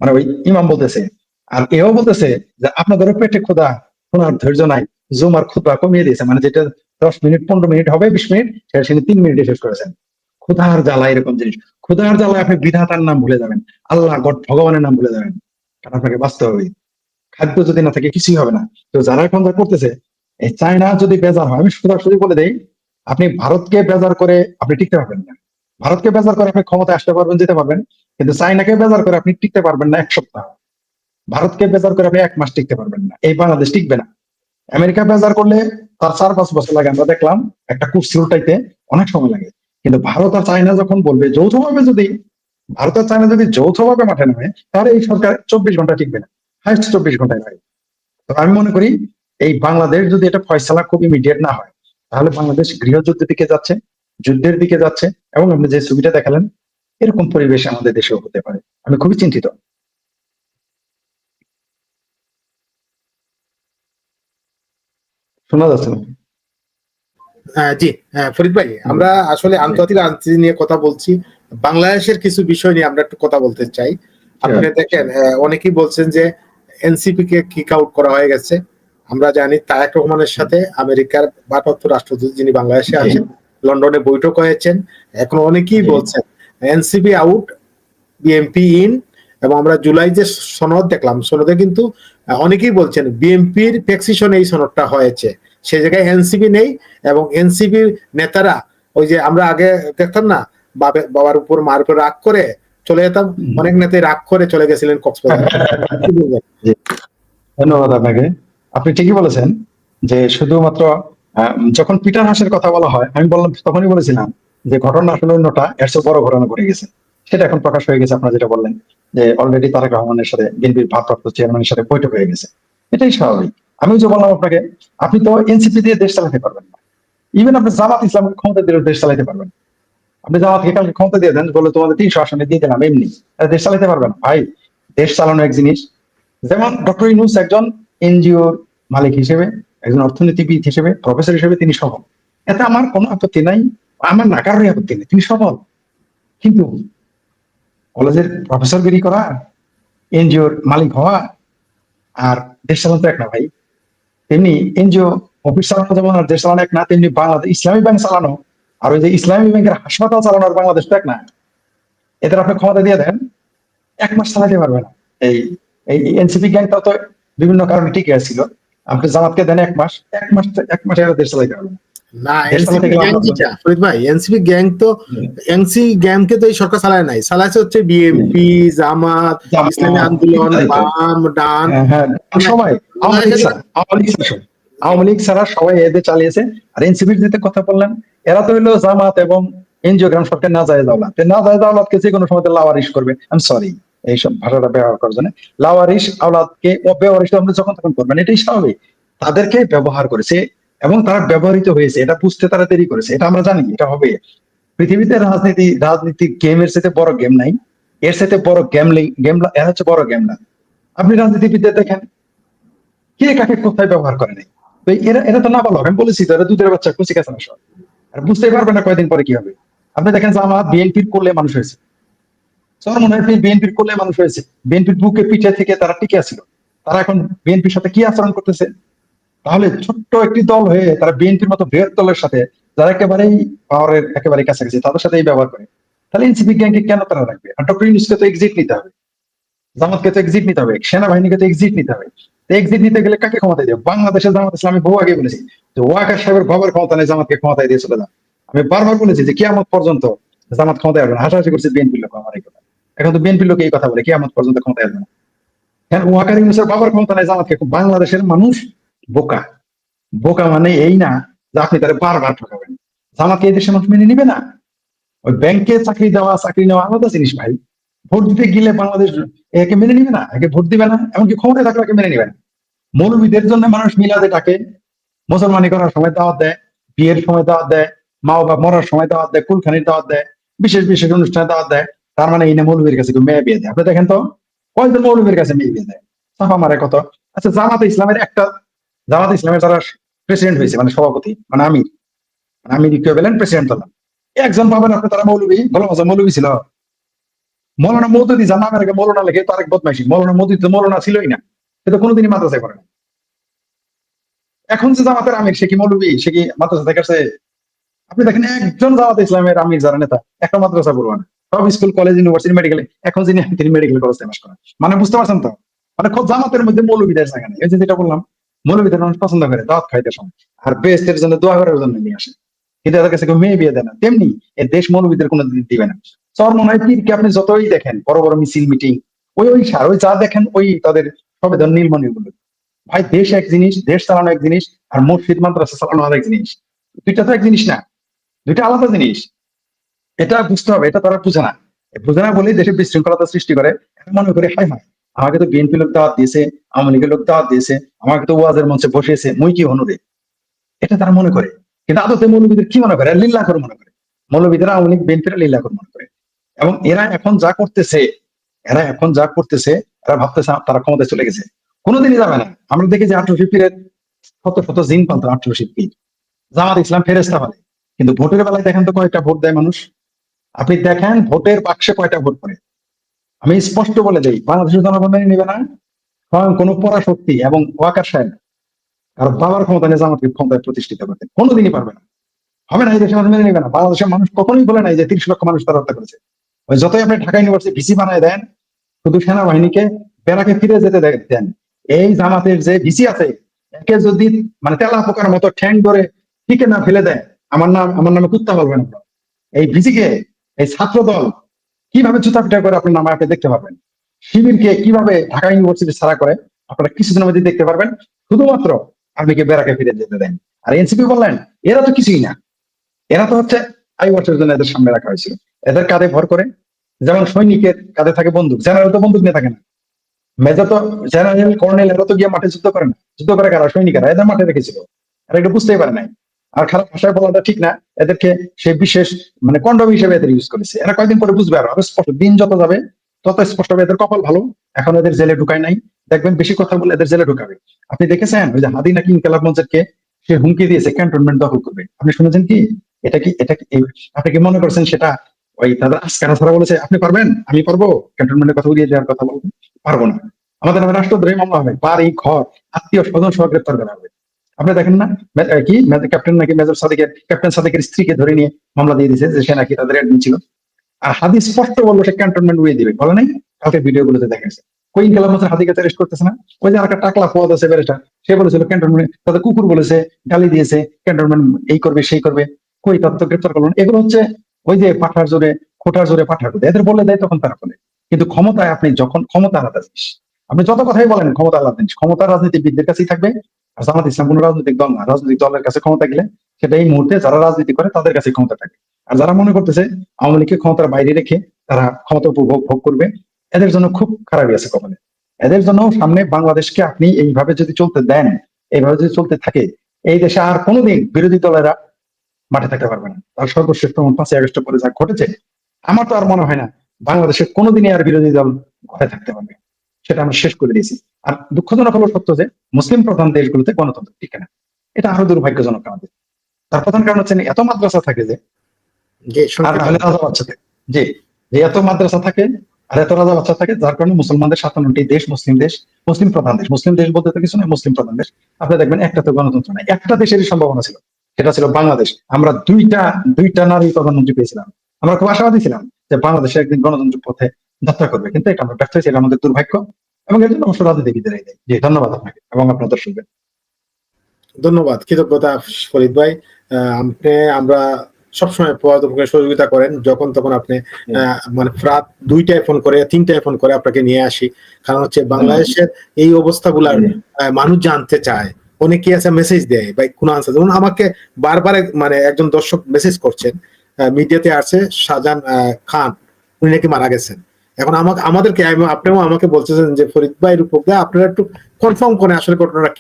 S4: মানে ওই ইমাম বলতেছে। আর এও বলতেছে যে আপনাদেরও পেটে ক্ষুধা, শোনার ধৈর্য নাই, জুমার খুতবা কমিয়ে দিয়েছে, মানে যেটা 10 মিনিট 15 মিনিট হবে 20 মিনিট, সেটা তিনি 3 মিনিটে শেষ করেছেন। ক্ষুধার জ্বালা এরকম জিনিস, ক্ষুধার জ্বালায় আপনি বিধাতার নাম ভুলে যাবেন, আল্লাহ গড ভগবানের নাম ভুলে যাবেন, কারণ আপনাকে বাঁচতে হবে। খাদ্য যদি না থাকে কিছুই হবে না। তো যারা এখন যা করতেছে, এই চায়না যদি বেজার হয়, আমি সোজাসুজি বলে দেই, আপনি ভারতকে বেজার করে আপনি টিকতে পারবেন না। ভারতকে বেজার করে আপনি ক্ষমতায় আসতে পারবেন, যেতে পারবেন, কিন্তু চায়নাকে বেজার করে আপনি টিকতে পারবেন না 1 সপ্তাহ। ভারতকে বেজার করে আপনি 1 মাস টিকতে পারবেন না, এই বাংলাদেশ টিকবে না। আমেরিকা বেজার করলে তার 4-5 বছর লাগে, আমরা দেখলাম একটা কুর্সি উল্টাইতে অনেক সময় লাগে। কিন্তু ভারত আর চায়না যখন বলবে যৌথভাবে, যদি ভারত আর চায়না যদি যৌথভাবে মাঠে নামে, তাহলে এই সরকার 24 ঘন্টা টিকবে না, হাইস্ট 24 ঘন্টায় লাগে। তো আমি মনে করি এই বাংলাদেশ যদি এটা ফয়সালা খুব ইমিডিয়েট না হয়, তাহলে বাংলাদেশ গৃহযুদ্ধের দিকে যাচ্ছে, যুদ্ধের দিকে যাচ্ছে, এবং আপনি যে ছবিটা দেখালেন এরকম পরিবেশ আমাদের দেশেও হতে পারে। আমি খুবই চিন্তিত। শোনা যাচ্ছে না?
S1: জি, ফরিদ ভাই, আমরা আসলে আন্তর্জাতিক রাজনীতি নিয়ে কথা বলছি, বাংলাদেশের কিছু বিষয় নিয়ে আমরা একটু কথা বলতে চাই। আপনি দেখেন, অনেকেই বলছেন যে এনসিপি কে কিক আউট করা হয়ে গেছে। আমরা জানি তারেক রহমানের সাথে আমেরিকার ভারপ্রাপ্ত রাষ্ট্রদূত যিনি বাংলাদেশে আছেন, লন্ডনে বৈঠক হয়েছেন। এখন অনেকেই বলছেন এনসিপি আউট, বিএনপি ইন, এবং আমরা জুলাই যে সনদ দেখলাম, সনদে কিন্তু অনেকেই বলছেন বিএনপির প্রেসক্রিপশনে এই সনদটা হয়েছে, সেই জায়গায় এনসিপি নেই। এবং এনসিপির নেতারা, ওই যে আমরা আগে দেখতাম না, বাবার উপর মার উপর রাগ করে চলে যেতাম, অনেক নেতাই রাগ করে চলে গেছিলেন কক্সবাজার।
S4: ধন্যবাদ আপনাকে। আপনি ঠিকই বলেছেন যে শুধুমাত্র যখন পিটার হাসের কথা বলা হয়, আমি বললাম, তখনই বলেছিলাম যে ঘটনা আসলে অন্যটা, এর চেয়ে বড় ঘটনা ঘটে গেছে, সেটা এখন প্রকাশ হয়ে গেছে। আপনারা যেটা বললেন যে অলরেডি তারেক রহমানের সাথে বিএনপির ভারপ্রাপ্ত চেয়ারম্যানের সাথে বৈঠক হয়ে গেছে, এটাই স্বাভাবিক। আমি যে বললাম আপনাকে, আপনি তো এনসিপি দিয়ে দেশ চালাতে পারবেন না, ইভেন আপনি জামাত ইসলামকে ক্ষমতা দিয়ে দেশ চালাতে পারবেন। আপনি জামাতকে কালকে ক্ষমতা দিয়ে দেন, বলে তোমাদের 300 আসনে দিয়ে দিলাম, এমনি দেশ চালাতে পারবেন না ভাই। দেশ চালানো এক জিনিস, যেমন ডক্টর ইউনূস একজন এনজিওর মালিক হিসেবে, একজন অর্থনীতিবিদ হিসেবে, প্রফেসর হিসেবে তিনি সফল, এতে আমার কোনো আপত্তি নাই, আমার না কারোরই আপত্তি নেই, তিনি সফল। কিন্তু কলেজের প্রফেসরগিরি করা, এনজিওর মালিক হওয়া আর দেশ চালানো এক না ভাই। তেমনি এনজিও অফিস চালানো যেমন আর দেশ চালানো এক না, তেমনি বাংলাদেশ ইসলামী ব্যাংক চালানো আর ওই যে ইসলামী ব্যাংকের হাসপাতাল চালানো আর বাংলাদেশ তো এক না। এদের আপনি ক্ষমতা দিয়ে দেন, 1 মাস চালাতে পারবে না। এই এই এনসিপি গ্যাংটাও তো বিভিন্ন কারণে টিকে ছিল, আপনি জামাতকে দেন 1 মাস, 1 মাসে এরা দেশ চালাতে পারবে
S1: না। এনসিপি গ্যাং যেটা ফরিদ ভাই, এনসিপি গ্যাং তো, এনসিপি গ্যাংকে তো এই সরকার চালায় নাই, চালাইছে হচ্ছে বিএনপি, জামাত, ইসলামী আন্দোলন, বাম, ডান,
S4: সবাই, আওয়ামী লীগ ছাড়া সবাই এদের চালিয়েছে। আর এনসিপির যেতে কথা বললেন, এরা তো হলো জামাত এবং এনজিওগ্রাম সরকার নাজায়েজ আওলাদ, নাজায়েজ আওলাদকে যে কোনো সময় লাওয়ারিশ করবে। আমি সরি এইসব ভাষাটা ব্যবহার করার জন্য, লাওয়ারিশ আওলাদকে ব্যবহারিশ আমরা যখন তখন করবেন, এটাই স্বাভাবিক। তাদেরকে ব্যবহার করেছে এবং তারা ব্যবহৃত হয়েছে, এটা বুঝতে তারা দেরি করেছে, এটা আমরা জানি, এটা হবে। পৃথিবীতে রাজনীতি গেমের সাথে বড় গেম নাই, এর সাথে বড় এর হচ্ছে বড় গেম না। আপনি রাজনীতিবিদদের দেখেন, কে কাকে কোথায় ব্যবহার করে নাই। তো এরা তো না বলো, আমি বলেছি তো, এরা দুধের বাচ্চা, কুচি কাঁচা সব, আর বুঝতেই পারবে না কয়দিন পরে কি হবে। আপনি দেখেন জামাত বিএনপির করলে মানুষ হয়েছে, বিএনপির করলে মানুষ হয়েছে, বিএনপির বুকে পিঠে থেকে তারা টিকে আছিল, তারা এখন বিএনপির সাথে কি আচরণ করতেছে। তাহলে ছোট্ট একটি দল হয়ে তারা বিএনপির মতো বৃহৎ দলের সাথে, যারা একেবারেই পাওয়ারের একেবারে কাছাকাছি, তাদের সাথে এই ব্যবহার করে, তাহলে এনসিপি গ্যাংকে কেন তারা রাখবে? আর ডক্টর ইউনূসকে তো এক্সিট নিতে হবে, জামাতকে তো এক্সিট নিতে হবে, সেনাবাহিনীকে তো এক্সিট নিতে হবে। এক্সিট নিতে গেলে কাকে ক্ষমতায় দেবে? বাংলাদেশের জামাত ইসলামী বহু আগে বলেছি যে ওয়াকার সাহেবের বাবার ক্ষমতা নেই, জামাতকে ক্ষমতায় দিয়ে চলে যান। আমি বারবার বলেছি যে কিয়ামত পর্যন্ত জামাত ক্ষমতায় আসবে না, হাসাহাসি করছে বিএনপির লোক আমার এই কথা। এখন তো বিএনপির লোক এই কথা বলে কিয়ামত পর্যন্ত ক্ষমতায় আসবে না। হ্যাঁ, ওয়াকার ইউনূসের বাবার ক্ষমতা নাই, জামাতকে। বাংলাদেশের মানুষ বোকা। বোকা মানে এই না যে আপনি তারা বারবার ঠকাবেন। জামাতকে এই দেশের মানুষ মেনে নিবে না। ওই ব্যাংকে চাকরি দেওয়া চাকরি নেওয়া আলাদা জিনিস ভাই। ভোট দিতে গেলে বাংলাদেশ একে মেনে নিবে না, একে ভোট দিবে না, এমনকি ক্ষমতায় থাকলে একে মেনে নিবে না। মৌলবীদের জন্য মানুষ মিলাদে ডাকে, মুসলমানি করার সময় দাওয়াত দেয়, বিয়ের সময় দাওয়াত দেয়, মা বাবা মরার সময় দাওয়াত দেয়, কুলখানির দাওয়াত দেয়, বিশেষ বিশেষ অনুষ্ঠানে দাওয়াত দেয়। তার মানে এই না মৌলবীর কাছে কেউ মেয়ে বিয়ে দেয়? আপনি দেখেন তো কয়জন মৌলবীর কাছে মেয়ে বিয়ে দেয়? চাপা মারে কত। আচ্ছা, জামাতে ইসলামের যারা প্রেসিডেন্ট হয়েছে, মানে সভাপতি, মানে আমির ইকুইভ্যালেন্ট প্রেসিডেন্ট হলাম, একজন পাবেন আপনি তারা মৌলবী? বলো মজা মৌলবী ছিল? মৌলানা মওদুদি যার নামের আগে মৌলানা লেখে তার এক বদমাইশি। মৌলানা মওদুদি তো মৌলানা ছিলই না, সে তো কোনোদিনই মাদ্রাসায় পড়ে না। এখন যে জামাতের আমির, সে কি মৌলবী? সে কি মাদ্রাসা থেকে আসছে? আপনি দেখেন একজন জামাত ইসলামের আমির যারা নেতা, একটা মাদ্রাসা পড়বে না, সব স্কুল কলেজ ইউনিভার্সিটি মেডিকেল। এখন তিনি মেডিকেল কলেজ পাস করেন, মানে বুঝতে পারছেন তো? মানে খুব জামাতের মধ্যে মৌলবীদের জায়গা নেই। এই যে যেটা বললাম, মৌলবীদের মানুষ পছন্দ করে দাওয়াত খাইতে সময়, আর বেস্টের জন্য দোয়া করার জন্য নিয়ে আসে, কিন্তু এদের কাছে কেউ মেয়ে বিয়ে দেয় না। তেমনি এই দেশ মৌলবীদের কোনো দিবে না। চরমনায় পীরকে আপনি যতই দেখেন বড় বড় মিছিল মিটিং, ওই সার ওই যা দেখেন ওই তাদের সবেদন নীলমণি গুলো। ভাই দেশ এক জিনিস, দেশ চালানো এক জিনিস, আর মসজিদ মাদ্রাসা চালানো আরেক জিনিস। দুইটা তো এক জিনিস না, দুইটা আলাদা জিনিস। এটা বুঝতে হবে, এটা তারা বুঝে না। বুঝে না বলেই দেশে বিশৃঙ্খলতা সৃষ্টি করে। এখন মনে করে হাই হাই, আমাকে তো বিএনপি লোক দাওয়াত দিয়েছে, আওয়ামী লীগের লোক দাওয়াত দিয়েছে, আমাকে তো ওয়াজের মঞ্চে বসিয়েছে, মুই কি হনুরে, এটা তারা মনে করে। কিন্তু আদতে মৌলবীদের কি মনে করে? লিল্লাহ করে মনে করে। মৌলবীদের আওয়ামী লীগ বিএনপিরা লিল্লাহ করে মনে করে। এবং এরা এখন যা করতেছে, এরা ভাবতেছে তারা ক্ষমতায় চলে গেছে, কোনোদিনই যাবে না। আমরা দেখি যে 1800 পীরের শত শত জিন পান্ত 1800 পীর। জামাত ইসলাম ফেরেস্তা বলে, কিন্তু ভোটের বেলায় দেখেন তো কয়টা ভোট দেয় মানুষ? আপনি দেখেন ভোটের বাক্সে কয়টা ভোট পড়ে। আমি স্পষ্ট বলে দেই, বাংলাদেশের জনগণ মেনে নিবে না। স্বয়ং কোন পরাশক্তি এবং ওয়াকার সাহেব আর বাবার ক্ষমতা নিয়ে জামাতকে ক্ষমতায় প্রতিষ্ঠিত করতে কোনোদিনই পারবে না, হবে না। এই দেশের মানুষ মেনে নিবে না। বাংলাদেশের মানুষ কখনোই বলে নাই যে 30 লক্ষ মানুষ তারা হত্যা করেছে। ওই যতই আপনি ঢাকা ইউনিভার্সিটি ভিসি বানায় দেন, শুধু সেনাবাহিনীকে বেড়াকে ফিরে যেতে দেন, এই জামাতের যে ভিসি আছে, একে যদি মানে তেলা পোকার মতো ঠ্যাং ধরে টিকে না ফেলে দেয়, আমার নামে কুত্তা বলবেন আপনারা। এই ভিসিকে, এই ছাত্র দল কিভাবে জুতা পিটা করে আপনার নামে আপনি দেখতে পারবেন। শিবিরকে কিভাবে ঢাকা ইউনিভার্সিটি ছাড়া করে আপনারা কিছুদিনের মধ্যে দেখতে পারবেন, শুধুমাত্র আপনিকে বেড়াকে ফিরে যেতে দেন। আর এনসিপি বললেন, এরা তো কিছুই না, এরা তো হচ্ছে আইওয়াচের জন্য এদের সামনে রাখা হয়েছিল। এদের কাঁধে ভর করে, যেমন সৈনিকের কাঁধে থাকে বন্দুক, জেনারেল তো বন্দুক নিয়ে থাকে না, মেজর তো, জেনারেল কর্নেল এরা তো গিয়ে মাঠে যুদ্ধ করে না। যুদ্ধ করে কারা? সৈনিকেরা। এদের মাঠে রেখেছিল, এরা এটা বুঝতেই পারে নাই। আর খারাপ ভাষায় বলাটা ঠিক না, এদেরকে সে বিশেষ মানে কন্ডম হিসেবে এদের ইউজ করেছে। এরা কয়েকদিন পরে বুঝবে, আরো স্পষ্ট, দিন যত যাবে তত স্পষ্ট হবে। এদের কপাল ভালো, এখন এদের জেলে ঢুকায় নাই। দেখবেন বেশি কথা বলে এদের জেলে ঢুকাবে। আপনি দেখেছেন ওই যে হাদি নাকি ইনকালাব মঞ্চেরকে সে হুমকি দিয়েছে ক্যান্টনমেন্ট দখল করবে? আপনি শুনেছেন কি? এটা কি আপনি কি মনে করছেন সেটা ওই তাদের আজকারা ছাড়া বলেছে আপনি পারবেন, আমি পারবো ক্যান্টনমেন্টের কথা উড়িয়ে দেওয়ার কথা বলবেন? পারবো না। আমাদের নামে রাষ্ট্রদ্রোহী মামলা হবে, বাড়ি ঘর আত্মীয় স্বজন সহ গ্রেপ্তার করা হবে। আপনি দেখেন না কি ক্যাপ্টেন নাকি ক্যাপ্টেন সাদেকের স্ত্রীকে ধরে নিয়ে মামলা দিয়ে দিয়েছে যে সে নাকি তাদের অ্যাডমিন ছিল। আর হাদি স্পষ্ট বললো সে ক্যান্টনমেন্ট উড়িয়ে দিবে, বলে নাই? কালকে ভিডিও গুলোতে দেখা গেছে। কোই ইনকালাব মঞ্চের হাদিকে অ্যারেস্ট করতেছে না? ওই যে একটা টাকলা পদ আছে ব্যারিস্টার, সে বলেছিল ক্যান্টনমেন্ট, তাদের কুকুর বলেছে, গালি দিয়েছে, ক্যান্টনমেন্ট এই করবে সেই করবে, কই তত্ত্ব গ্রেপ্তার করলো না। এগুলো হচ্ছে ওই যে পাঠার জোরে খোটার জোরে পাঠার কথা, এদের বলে দেয় তখন তারা বলে। কিন্তু ক্ষমতায় আপনি যখন, ক্ষমতা আলাদা জিনিস, আপনি যত কথাই বলেন ক্ষমতা আলাদা জিনিস, ক্ষমতা রাজনীতিবিদদের কাছেই থাকবে। আর জামাত ইসলাম কোন রাজনৈতিক দল না, রাজনৈতিক দলের কাছে ক্ষমতা গেলে সেটা এই মুহূর্তে যারা রাজনীতি করে তাদের কাছে ক্ষমতা থাকে। আর যারা মনে করতেছে আওয়ামী লীগকে ক্ষমতার বাইরে রেখে তারা ক্ষমতা উপভোগ ভোগ করবে, এদের জন্য খুব খারাপই আছে কপালে। এদের জন্য সামনে বাংলাদেশকে আপনি এইভাবে যদি চলতে দেন, এইভাবে যদি চলতে থাকে, এই দেশে আর কোনোদিন বিরোধী দলেরা মাঠে থাকতে পারবে না। তার সর্বশ্রেষ্ঠ 5ই আগস্টের পরে যা ঘটেছে, আমার তো আর মনে হয় না বাংলাদেশের কোনোদিনই আর বিরোধী দল ঘরে থাকতে পারবে। সেটা আমরা শেষ করে দিয়েছি। আর দুঃখজনক হলো সত্য যে মুসলিম প্রধান দেশগুলোতে গণতন্ত্র টিকে না। এটা আরো দুর্ভাগ্যজনক আমাদের। তার প্রধান কারণ হচ্ছে এত মাদ্রাসা থাকে যে, আর রাজা বাচ্চা থাকে, যে এত মাদ্রাসা থাকে আর এত রাজা বাচ্চা থাকে, যার কারণে মুসলমানদের 57টি দেশ মুসলিম দেশ, মুসলিম প্রধান দেশ। মুসলিম দেশ বলতে তো কিছু নয়, মুসলিম প্রধান দেশ। আপনি দেখবেন একটা তো গণতন্ত্র নাই। একটা দেশেরই সম্ভাবনা ছিল, সেটা ছিল বাংলাদেশ। আমরা দুইটা নারী প্রধানমন্ত্রী পেয়েছিলাম। আমরা খুব আশাবাদী ছিলাম যে বাংলাদেশে একদিন গণতন্ত্র পথে যাত্রা করবে, কিন্তু এটা আমরা ব্যর্থ হয়েছি। এটা আমাদের দুর্ভাগ্য, এবং এর জন্য অবশ্য রাজনীতিবিদেরাই দেয়। জি, ধন্যবাদ আপনাকে এবং আপনার দর্শকদের।
S1: ধন্যবাদ, কৃতজ্ঞতা ফরিদ ভাই। আমরা সবসময় প্রভাতকে সহযোগিতা করেন, যখন তখন আপনি মানে রাত 2টায় ফোন করে 3টায় ফোন করে আপনাকে নিয়ে আসি, কারণ হচ্ছে বাংলাদেশের এই অবস্থাগুলার মানুষ জানতে চায়। অনেকে আছে মেসেজ দেয় বা কোন আনসার, যেমন আমাকে বারবার মানে একজন দর্শক মেসেজ করছেন, মিডিয়াতে আছে শাহজাহান খান উনি নাকি মারা গেছেন। এখন আমাদেরকে আপনিও আমাকে বলতেছেন যে ফরিদ ভাই, রূপক ভাই, আপনারা একটু কনফার্ম করেন আসলে ঘটনাটা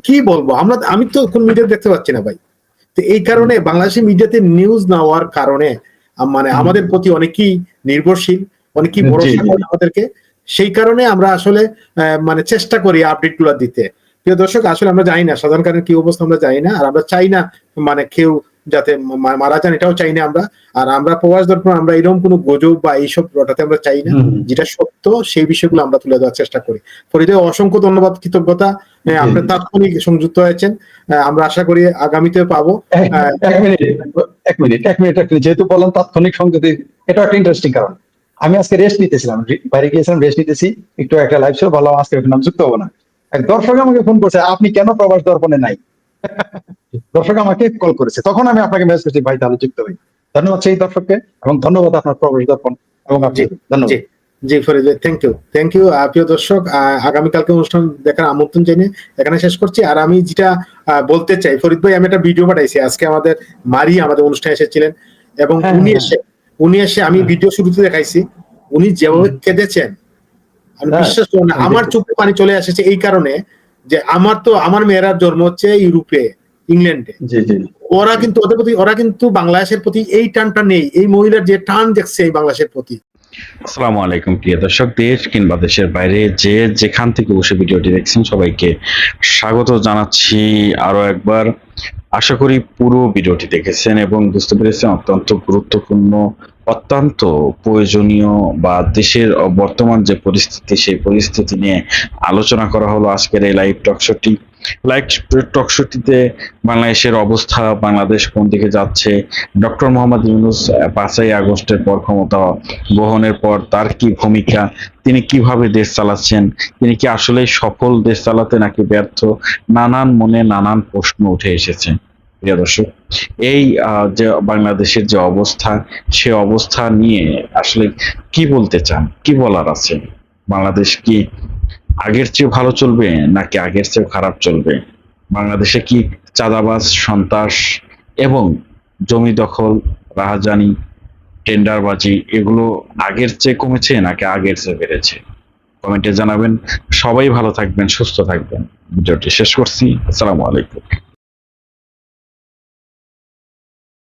S1: কি বলবো আমি তো কোন মিডিয়া দেখতে পাচ্ছি না ভাই। তো এই কারণে বাংলাদেশি মিডিয়াতে নিউজ না হওয়ার কারণে মানে আমাদের প্রতি অনেকেই নির্ভরশীল, অনেকেই ভরসা করে আমাদেরকে, সেই কারণে আমরা আসলে মানে চেষ্টা করি আপডেট গুলা দিতে। প্রিয় দর্শক, আসলে আমরা জানি না শাহজাহান খানের কি অবস্থা, আমরা জানি না, আর আমরা চাই না মানে কেউ যাতে মারা যান, এটাও চাই না আমরা। আর আমরা প্রবাস দর্পণ আমরা এরকম কোনো গুজব বা এইসব রটাতে আমরা চাই না, যেটা সত্য সেই বিষয়গুলো আমরা তুলে দেওয়ার চেষ্টা করি। ফরিদে অসংখ্য ধন্যবাদ, কৃতজ্ঞতা, আপনার তাৎক্ষণিক সংযুক্ত হয়েছেন। আমরা আশা করি আগামীতে পাবো।
S4: এক মিনিট, যেহেতু বললাম তাৎক্ষণিক সংযুক্তি, এটা একটা ইন্টারেস্টিং কারণ। আমি আজকে রেস্ট নিতেছিলাম, বাইরে গিয়েছিলাম, রেস্ট নিতেছি, একটু একটা লাইভ ছিল, ভাবলাম আজকে নাম যুক্ত হবো না। এক দর্শক আমাকে ফোন করছে, আপনি কেন প্রবাস দর্পণে নাই? দর্শক আমাকে কল করেছে, তখন আমি আপনাকে মেসেজ করছি, ভাই তাহলে যুক্ত হই। ধন্যবাদ সেই দর্শককে, এবং ধন্যবাদ আপনার প্রবাস দর্পণ এবং আপনি। ধন্যবাদ।
S1: জি ফরিদ, থ্যাংক ইউ। প্রিয় দর্শক, আগামীকালকে অনুষ্ঠান দেখার আমন্ত্রণ জানিয়ে এখানে শেষ করছি। আর আমি যেটা বলতে চাই, ফরিদ ভাই, আমি একটা ভিডিও পাঠাইছি আজকে, আমাদের মারি আমাদের অনুষ্ঠানে এসেছিলেন, এবং উনি এসে আমি ভিডিও শুরুতে দেখাইছি, উনি যেভাবে কেঁদেছেন, আমি বিশ্বাস করুন না, আমার চোখে পানি চলে এসেছে। এই কারণে যে আমার মেয়েরা জন্ম হচ্ছে ইউরোপে, ইংল্যান্ডে, ওরা কিন্তু বাংলাদেশের প্রতি এই টানটা নেই, এই মহিলার যে টান দেখছে এই বাংলাদেশের প্রতি।
S5: আসসালামু আলাইকুম প্রিয় দর্শক, দেশ কিংবা দেশের বাইরে যে যেখান থেকে বসে ভিডিওটি দেখছেন সবাইকে স্বাগত জানাচ্ছি আরো একবার। আশা করি পুরো ভিডিওটি দেখেছেন এবং বুঝতে পেরেছেন অত্যন্ত গুরুত্বপূর্ণ, অত্যন্ত প্রয়োজনীয়, বা দেশের বর্তমান যে পরিস্থিতি সেই পরিস্থিতি নিয়ে আলোচনা করা হলো আজকের এই লাইভ টকশোটিতে। বাংলাদেশের অবস্থা, বাংলাদেশ কোন দিকে যাচ্ছে, ডক্টর মোহাম্মদ ইউনূস 5ই আগস্টের পর ক্ষমতা গ্রহণের পর তার কি ভূমিকা, তিনি কিভাবে দেশ চালাচ্ছেন, তিনি কি আসলে সফল দেশ চালাতে নাকি ব্যর্থ, নানান মনে নানান প্রশ্ন উঠে এসেছে। প্রিয় দর্শক, এই যে বাংলাদেশের যে অবস্থা, সে অবস্থা নিয়ে আসলে কি বলতে চান, কি বলার আছে? বাংলাদেশ কি আগের চেয়ে ভালো চলবে নাকি আগের চেয়ে খারাপ চলবে? বাংলাদেশে কি চাঁদাবাজ, সন্ত্রাস এবং জমি দখল, রাহাজানি, টেন্ডারবাজি এগুলো আগের চেয়ে কমেছে নাকি আগের চেয়ে বেড়েছে? কমেন্টে জানাবেন। সবাই ভালো থাকবেন, সুস্থ থাকবেন। ভিডিওটি শেষ করছি। আসসালামু আলাইকুম।